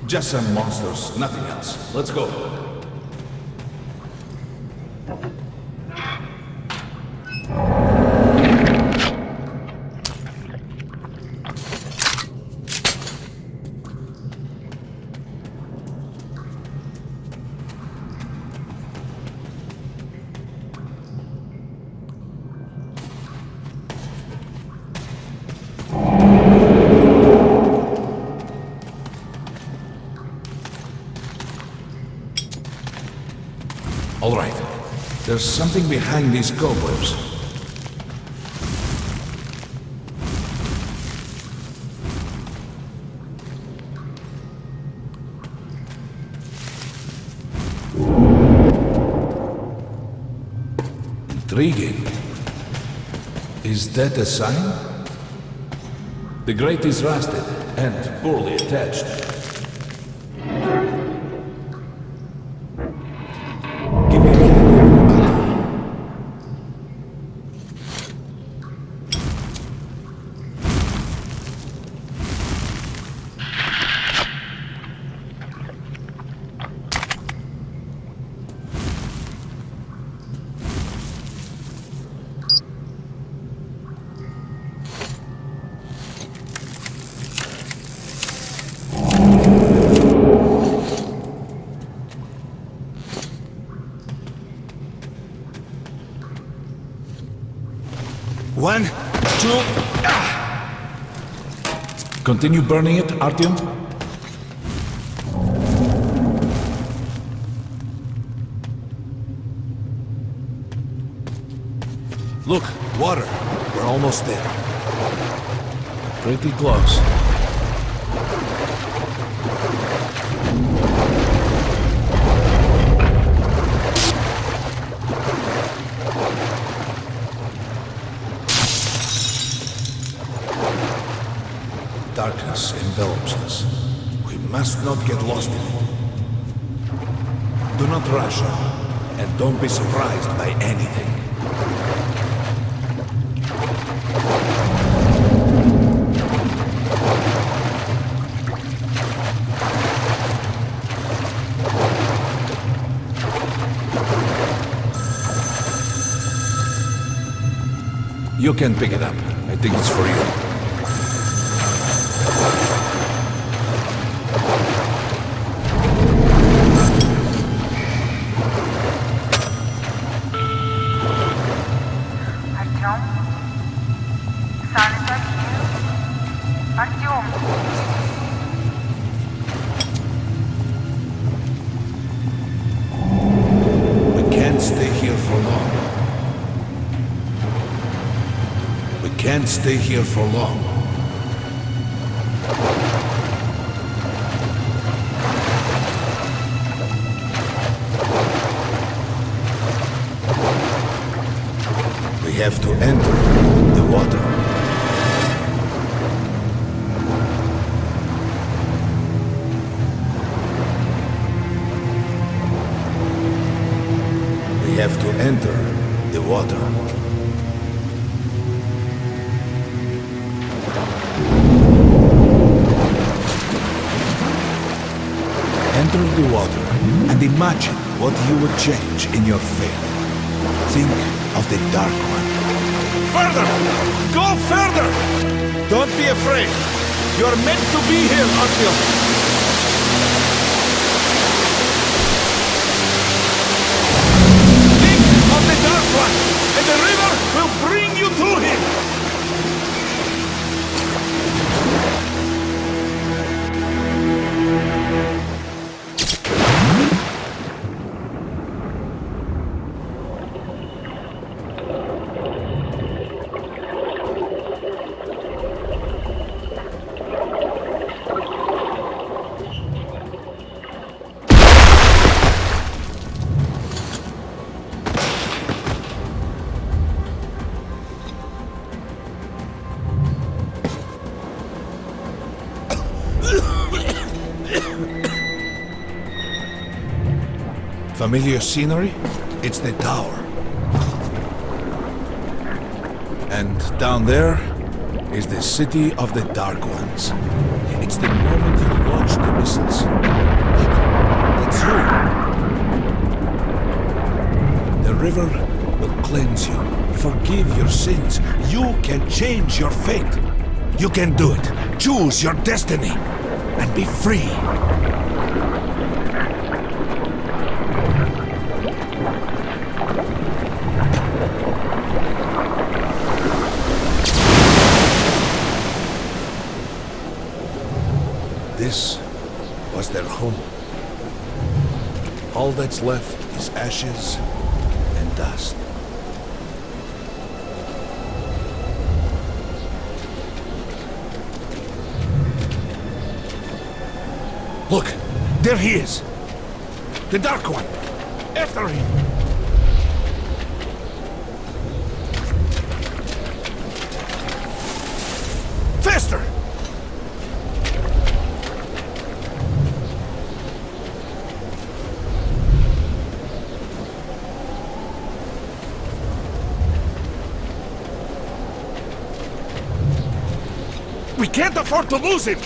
Just some monsters, nothing else. Let's go. All right. There's something behind these cobwebs. Intriguing. Is that a sign? The grate is rusted and poorly attached. One, two. Continue burning it, Artyom. Look, water. We're almost there. Pretty close. Darkness envelops us. We must not get lost in it. Do not rush, and don't be surprised by anything. You can pick it up. I think it's for you. We can't stay here for long. We can't stay here for long. We have to enter the water. We have to enter the water. Enter the water and imagine what you would change in your fate. Think of the Dark One. further! Go further! Don't be afraid. You're meant to be here, Artyom. Think of the Dark One, and the river will bring you to him! Familiar scenery? It's the tower. And down there is the city of the Dark Ones. It's the moment you launch the missiles. But that's you. The river will cleanse you, forgive your sins. You can change your fate. You can do it. Choose your destiny and be free. This was their home. All that's left is ashes and dust. Look, there he is. The Dark One. After him. Faster! We can't afford to lose him!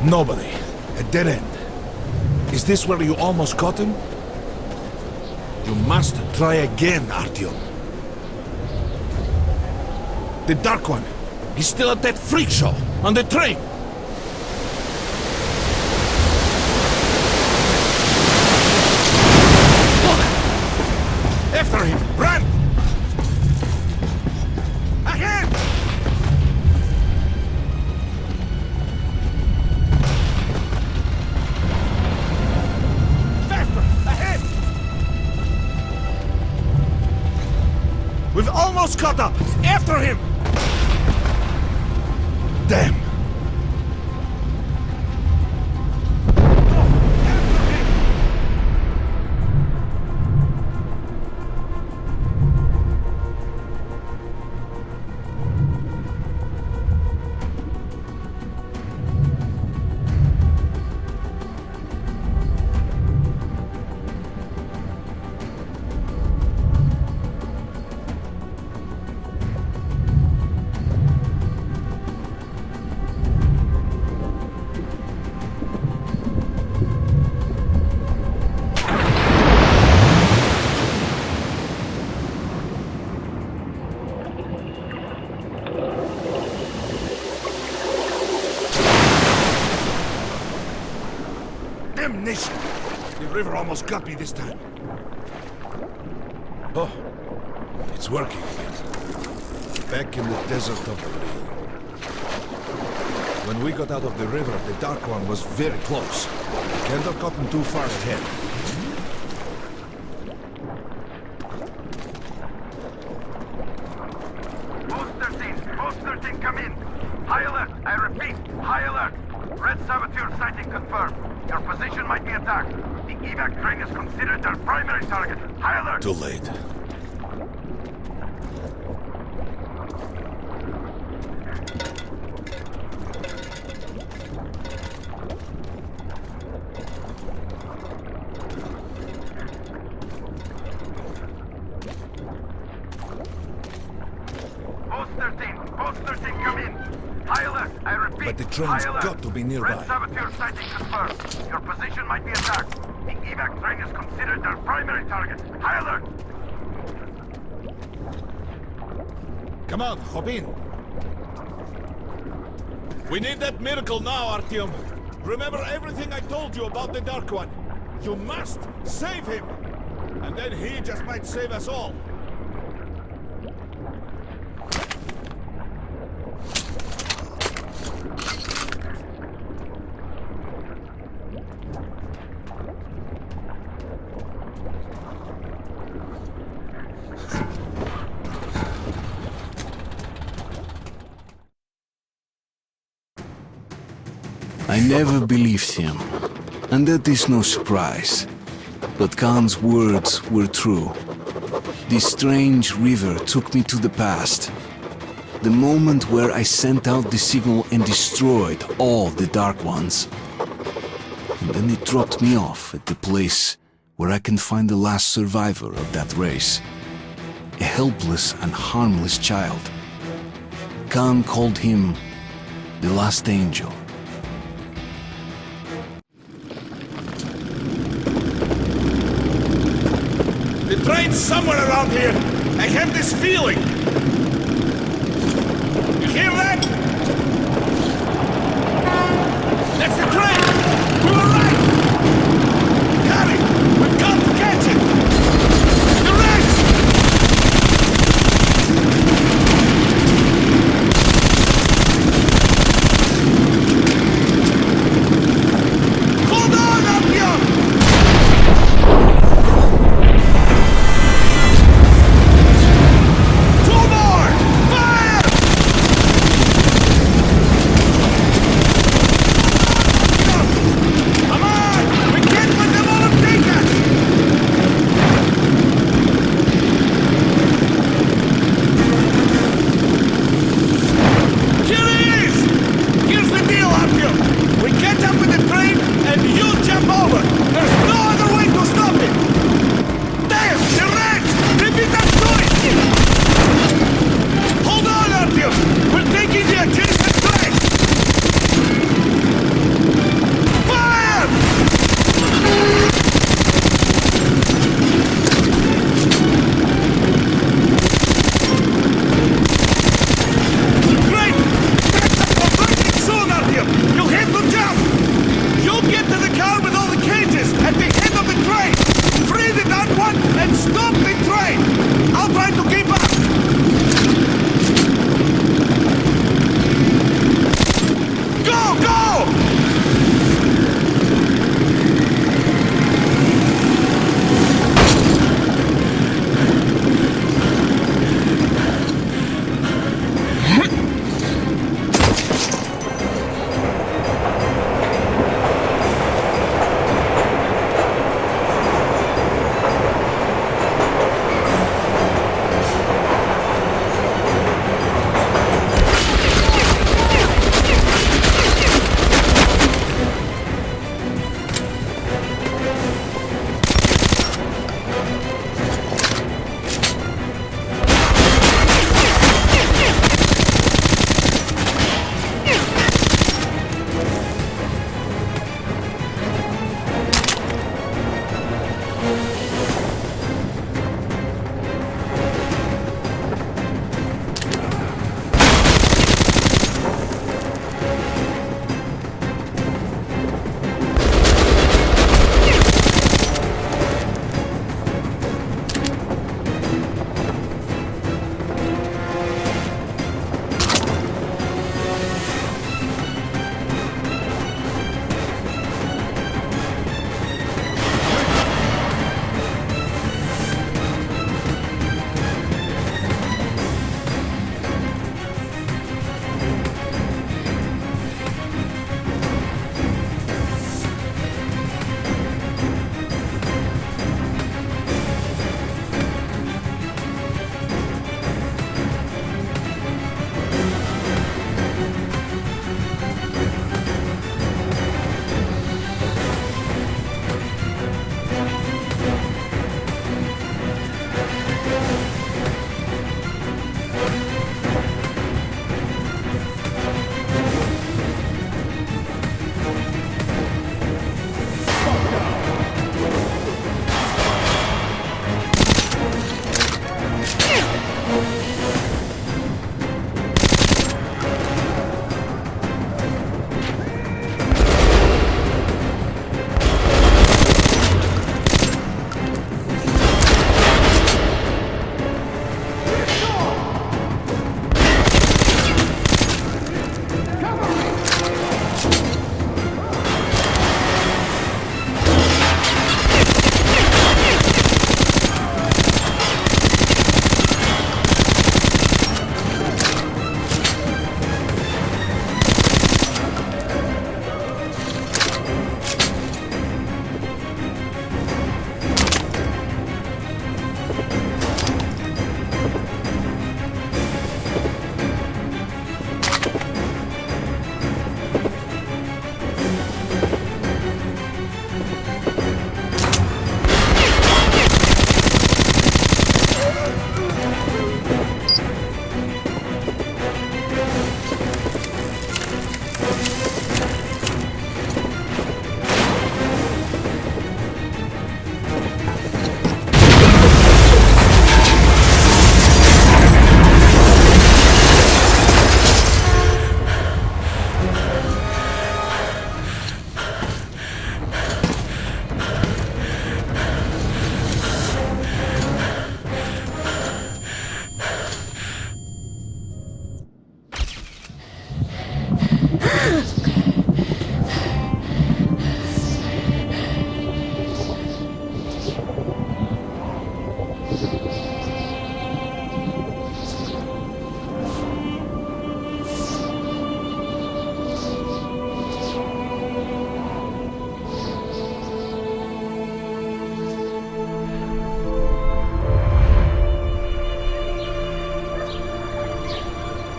Nobody. A dead end. Is this where you almost caught him? You must try again, Artyom. The Dark One. He's still at that freak show on the train. After him! Run! Ahead! Faster! Ahead! We've almost caught up! After him! Damn! Damnation! The river almost got me this time. Oh, it's working again. Back in the desert of the real. When we got out of the river, the Dark One was very close. We can't have gotten too far ahead. Post 13, come in. High alert, I repeat, high alert. Red Saboteur sighting confirmed. Your position might be attacked. The evac train is considered their primary target. High alert! Too late. Post 13, come in. High alert, I repeat. But the train's got to be nearby. Red saboteur sighting confirmed. Your position might be attacked. The evac train is considered their primary target. High alert. Come on, hop in. We need that miracle now, Artyom. Remember everything I told you about the Dark One. You must save him. And then he just might save us all. I never believed him, and that is no surprise. But Khan's words were true. This strange river took me to the past. The moment where I sent out the signal and destroyed all the Dark Ones. And then it dropped me off at the place where I can find the last survivor of that race. A helpless and harmless child. Khan called him the last angel. The train's somewhere around here. I have this feeling. You hear that? That's the train! We were right! Hurry! We've got to catch it! The Reds! Hold on, Artyom! Too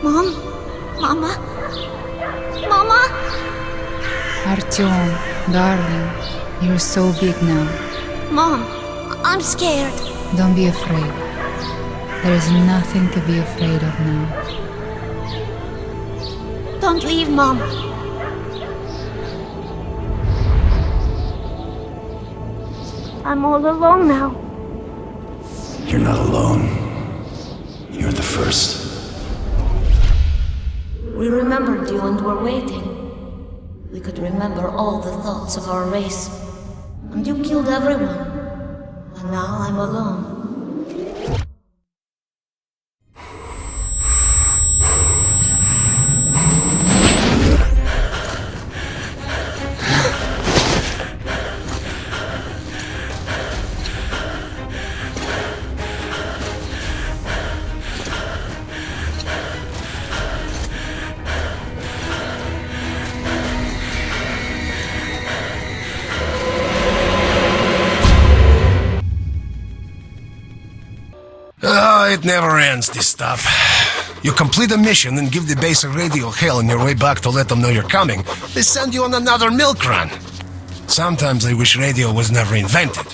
Mom? Mama? Mama? Artyom, darling, you're so big now. Mom, I'm scared. Don't be afraid. There is nothing to be afraid of now. Don't leave, Mom. I'm all alone now. You're not alone. You're the first. We remembered you and were waiting. We could remember all the thoughts of our race. And you killed everyone. And now I'm alone. It never ends, this stuff. You complete a mission and give the base a radio hail on your way back to let them know you're coming. They send you on another milk run. Sometimes I wish radio was never invented.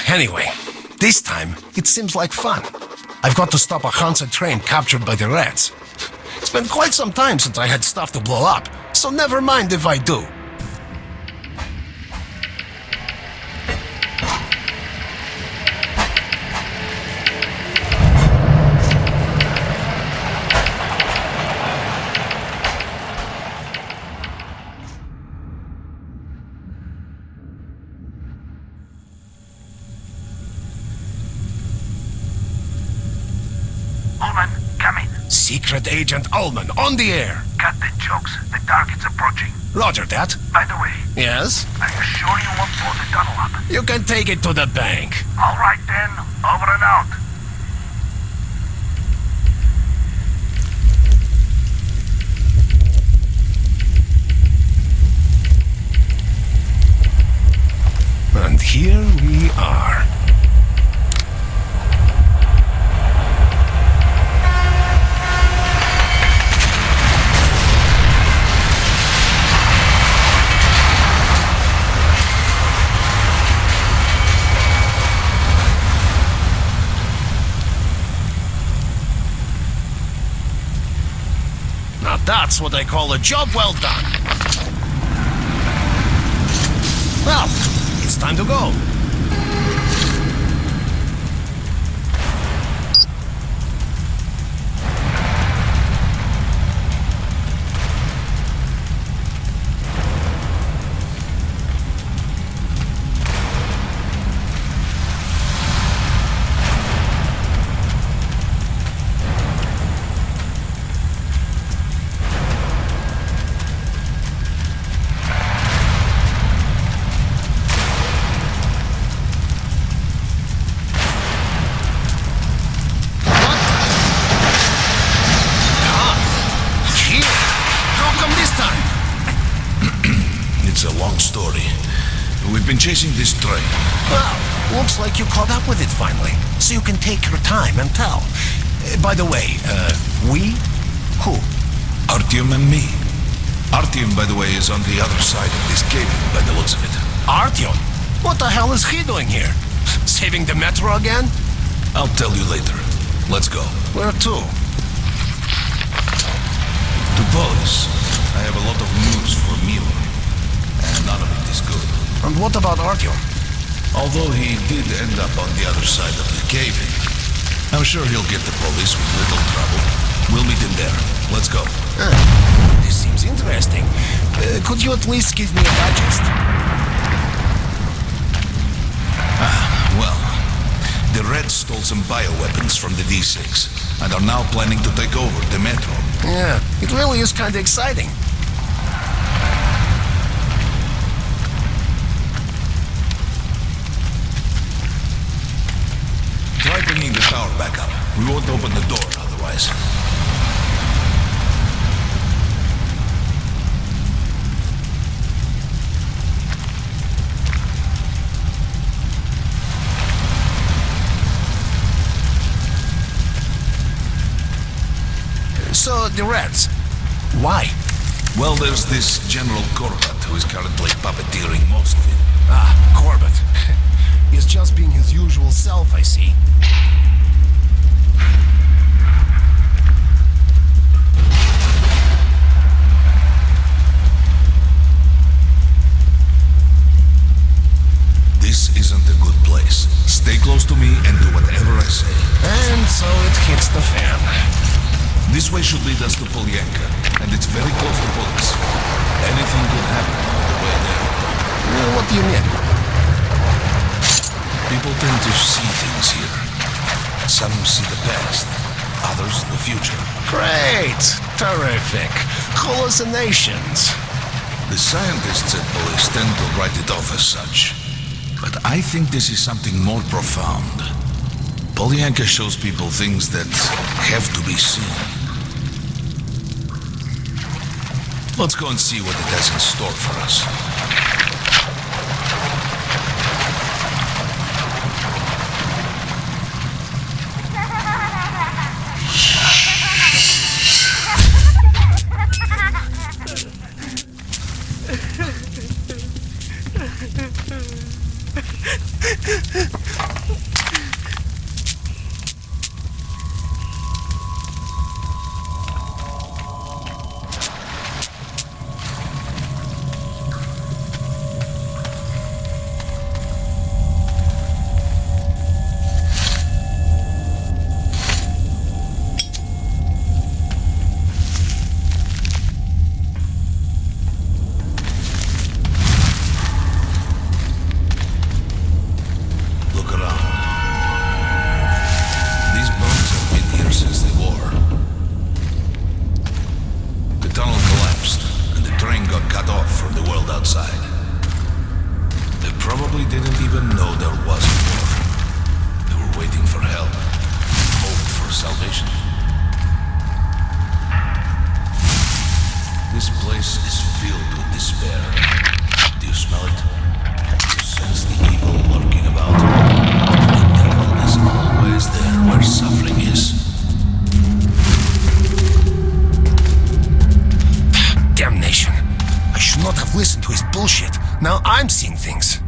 Anyway, this time, it seems like fun. I've got to stop a Hansa train captured by the Reds. It's been quite some time since I had stuff to blow up, so never mind if I do. Secret Agent Ullman, on the air. Cut the jokes. The target's approaching. Roger that. By the way. Yes? Are you sure you won't blow the tunnel up? You can take it to the bank. All right then. Over and out. And here we are. Now that's what I call a job well done. Well, it's time to go. It's a long story. We've been chasing this train. Well, looks like you caught up with it finally, so you can take your time and tell. By the way, we? Who? Artyom and me. Artyom, by the way, is on the other side of this cave, by the looks of it. Artyom? What the hell is he doing here? Saving the metro again? I'll tell you later. Let's go. Where to? To Polis. I have a lot of news for Milo. And none of it is good. And what about Artyom? Although he did end up on the other side of the cave-in, I'm sure he'll get to Polis with little trouble. We'll meet him there. Let's go. This seems interesting. Could you at least give me a digest? Well, the Reds stole some bioweapons from the D6 and are now planning to take over the metro. Yeah, it really is kind of exciting. Try bringing the tower back up. We won't open the door otherwise. So, the Reds. Why? Well, there's this General Corbett who is currently puppeteering most of it. Ah, Corbett. He's just being his usual self, I see. This isn't a good place. Stay close to me and do whatever I say. And so it hits the fan. This way should lead us to Polyanka, and it's very close to police. Anything could happen on the way there. What do you mean? People tend to see things here. Some see the past, others the future. Great! Terrific! Hallucinations! The scientists at police tend to write it off as such. But I think this is something more profound. Polyanka shows people things that have to be seen. Let's go and see what it has in store for us. Now I'm seeing things.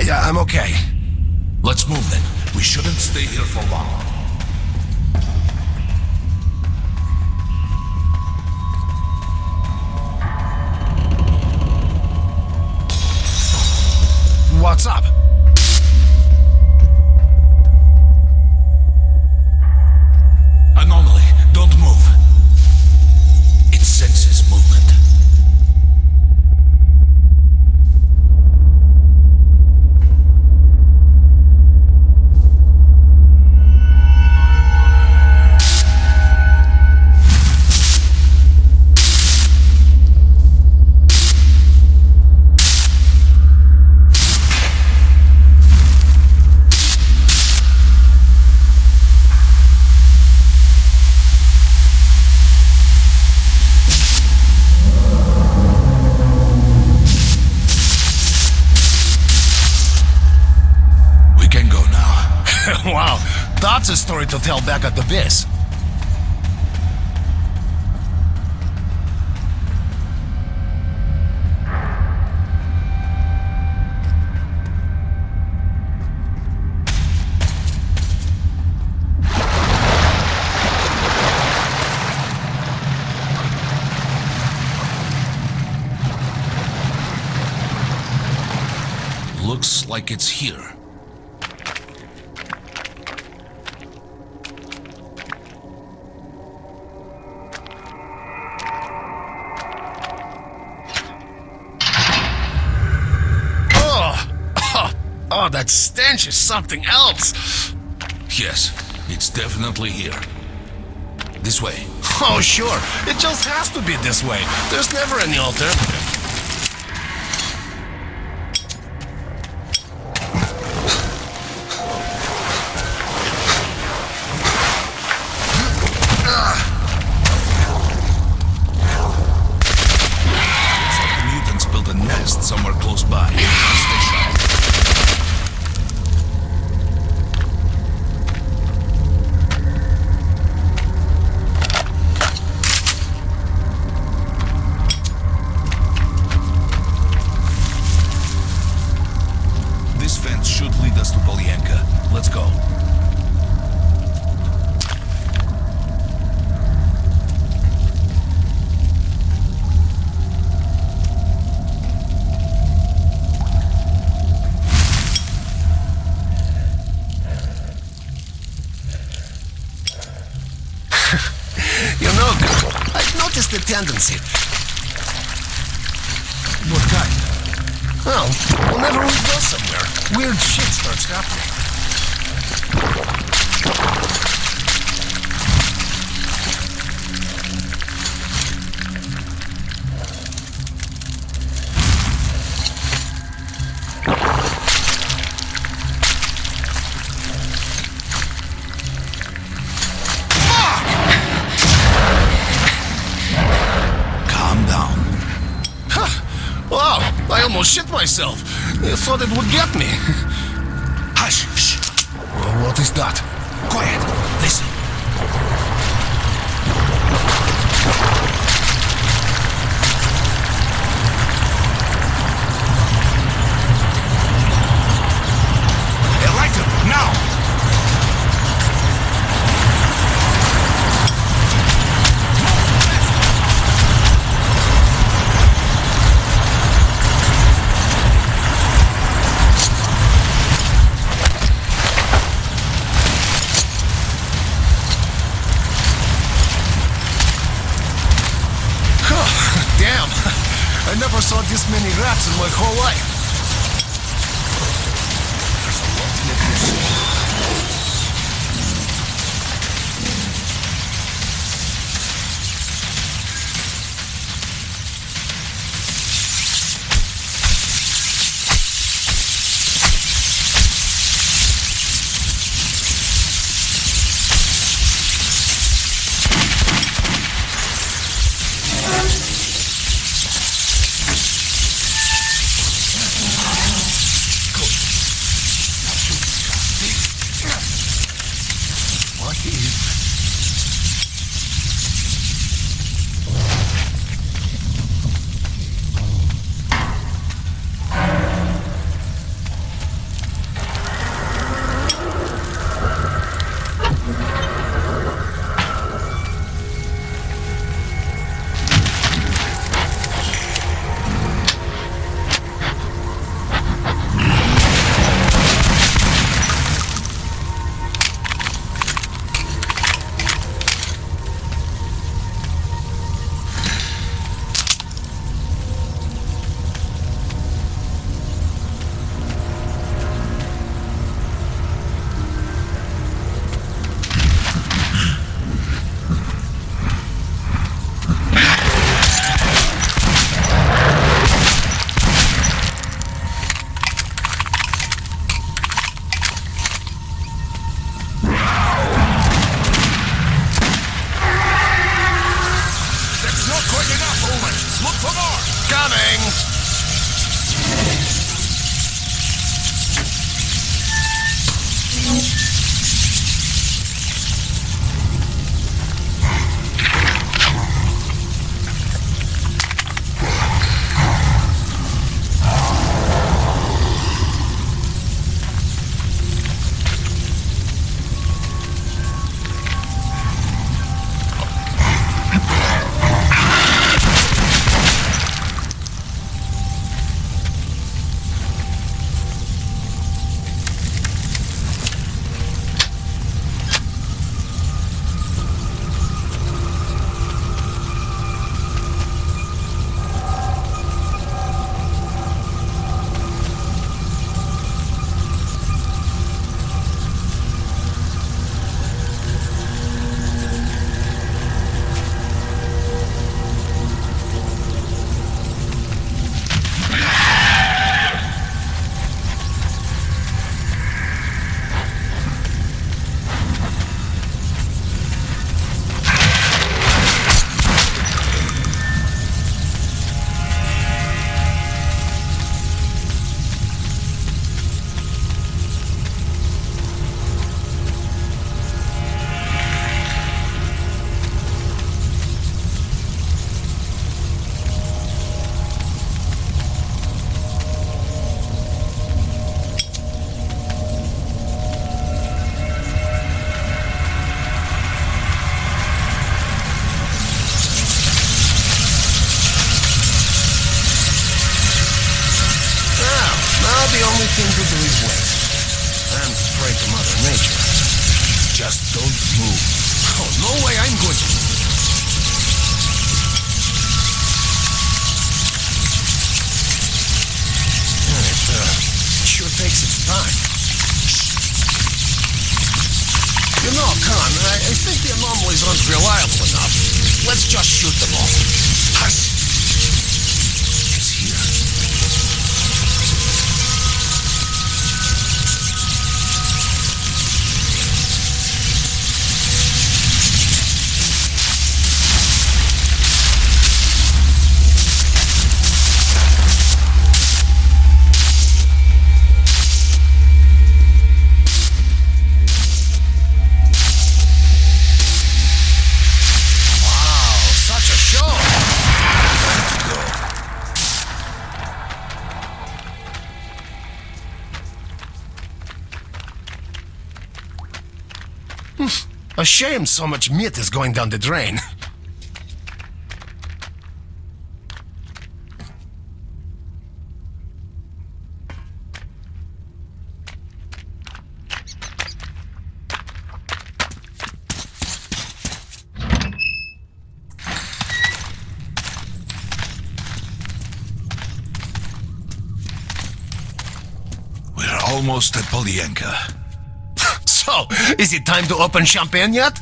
Yeah, I'm okay. Let's move then. We shouldn't stay here for long. What's up? Anomaly, don't move. It senses movement. Wow, that's a story to tell back at the base. Looks like it's here. Oh, that stench is something else. Yes, it's definitely here. This way. Oh, sure. It just has to be this way. There's never any alternative. Looks like the mutants built a nest somewhere close by. Stay sharp. This fence should lead us to Polyanka. Let's go. You know, I've noticed a tendency. What kind? Well, whenever we go somewhere, weird shit starts happening. Calm down. Wow, I almost shit myself. I thought it would get me. Hush! Shh! What is that? Quiet! Listen. A lighter, now! Damn! I never saw this many rats in my whole life. There's a lot in it. the only thing to do is wait. And pray to Mother Nature. Just don't move. Oh, no way I'm going to move. It sure takes its time. You know, Khan, I think the anomalies aren't reliable enough. Let's just shoot them all. Hush! It's here. A shame so much meat is going down the drain. We're almost at Polyanka. So, is it time to open champagne yet?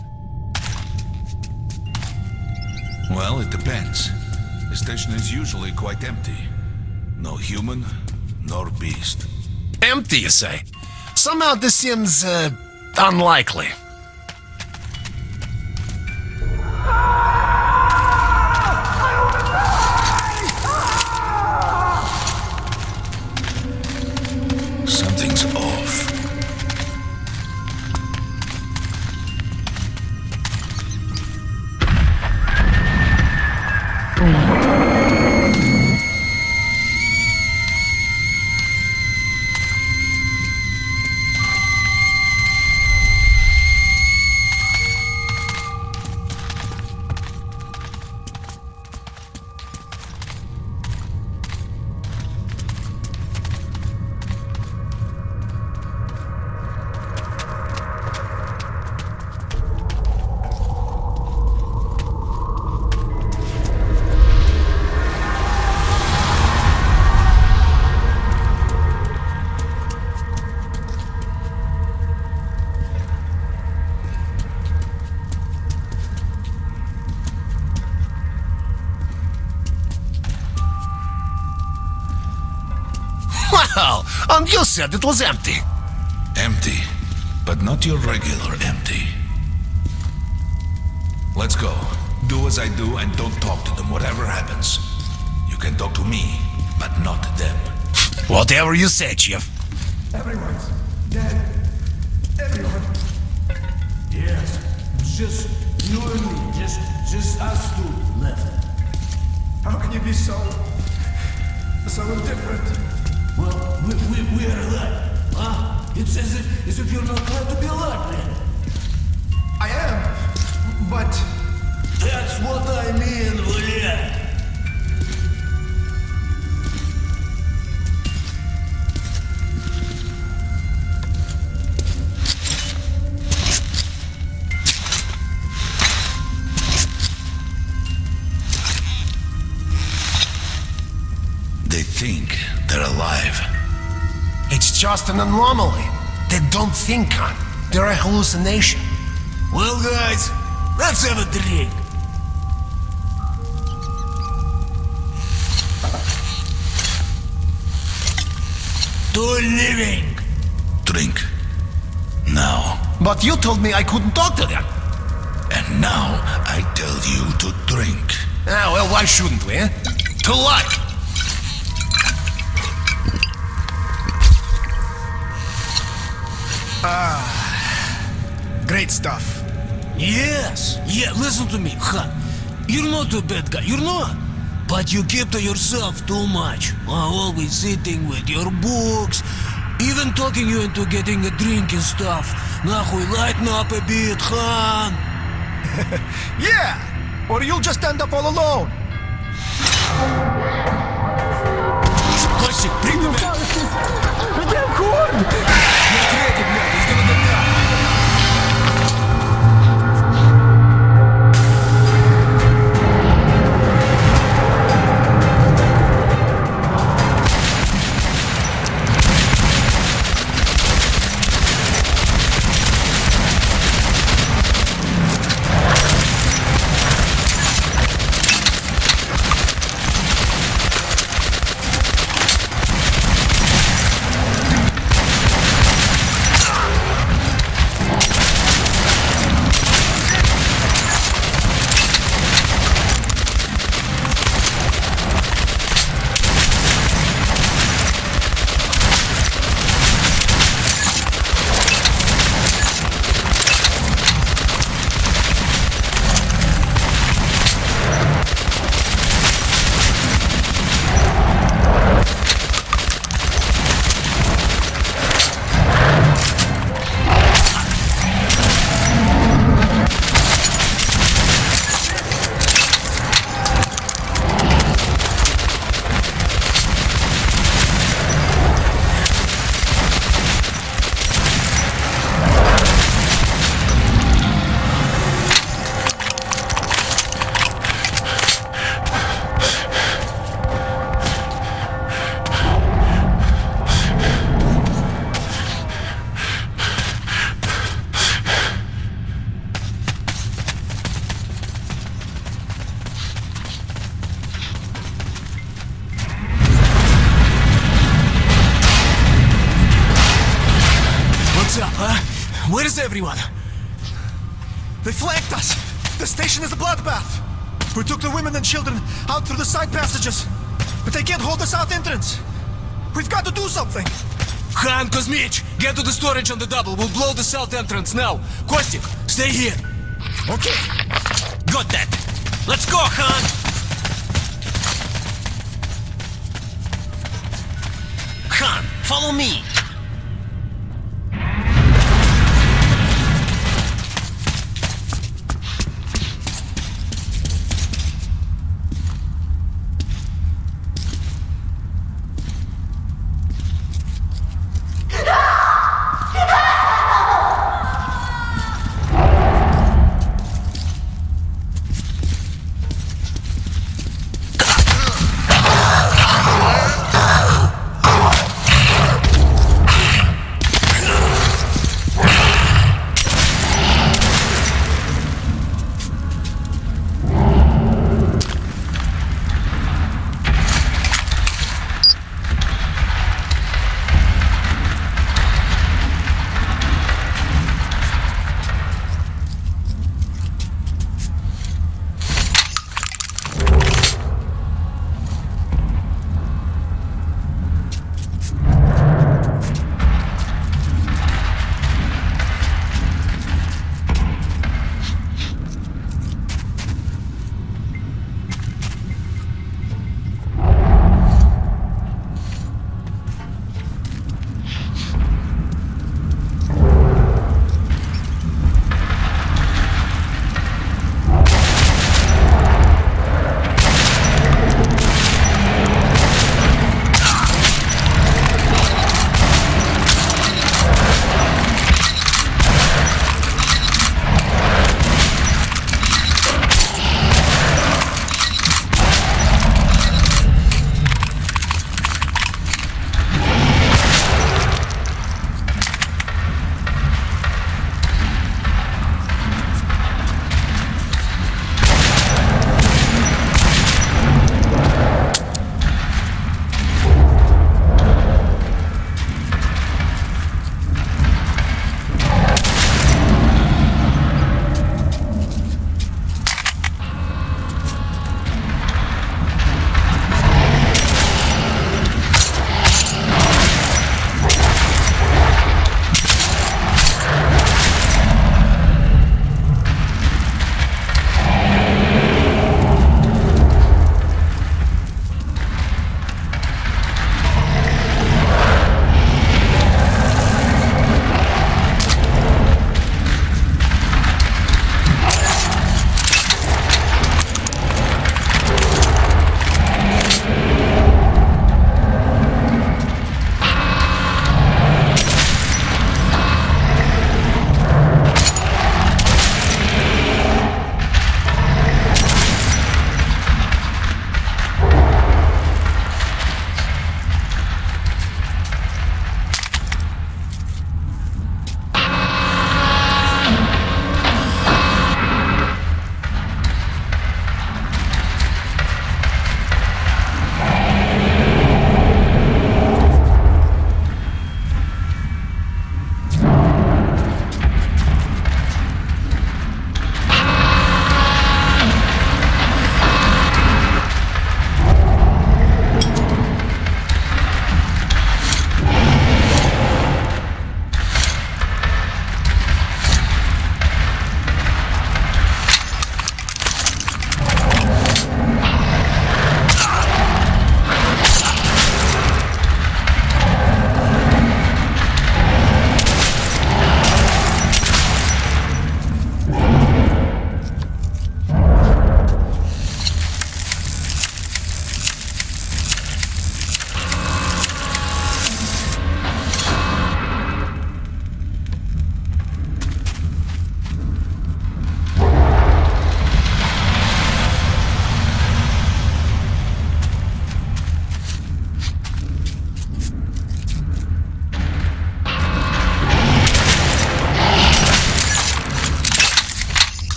Well, it depends. The station is usually quite empty. No human, nor beast. Empty, you say? Somehow this seems, unlikely. Something's off. Well, and you said it was empty. Empty, but not your regular empty. Let's go. Do as I do and don't talk to them, whatever happens. You can talk to me, but not them. Whatever you say, Chief. Everyone's dead. Everyone. Yes, just you and me. Just us two left. How can you be so indifferent? Well, we are alive, huh? It's as if you're not glad to be alive, man. I am, but that's what I mean, William. They think they're alive. It's just an anomaly. They don't think, Khan. They're a hallucination. Well, guys, let's have a drink. To living. Drink. Now. But you told me I couldn't talk to them. And now I tell you to drink. Ah, well, why shouldn't we, eh? To life. Great stuff. Yes. Yeah, listen to me, Han. You're not a bad guy, you're not. But you keep to yourself too much. Always sitting with your books. Even talking you into getting a drink and stuff. Нахуй, lighten up a bit, Han. Yeah! Or you'll just end up all alone. Classic, bring them back. What's up, huh? Where is everyone? They flanked us! The station is a bloodbath! We took the women and children out through the side passages, but they can't hold the south entrance! We've got to do something! Khan, Kuzmich, get to the storage on the double. We'll blow the south entrance now. Kostik, stay here. Okay. Got that. Let's go, Khan! Khan, follow me.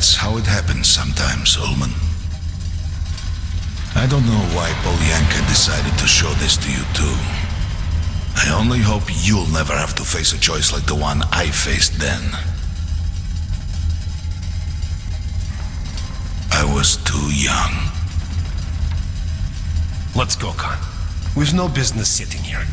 That's how it happens sometimes, Ullman. I don't know why Polyanka decided to show this to you too. I only hope you'll never have to face a choice like the one I faced then. I was too young. Let's go, Khan. We've no business sitting here.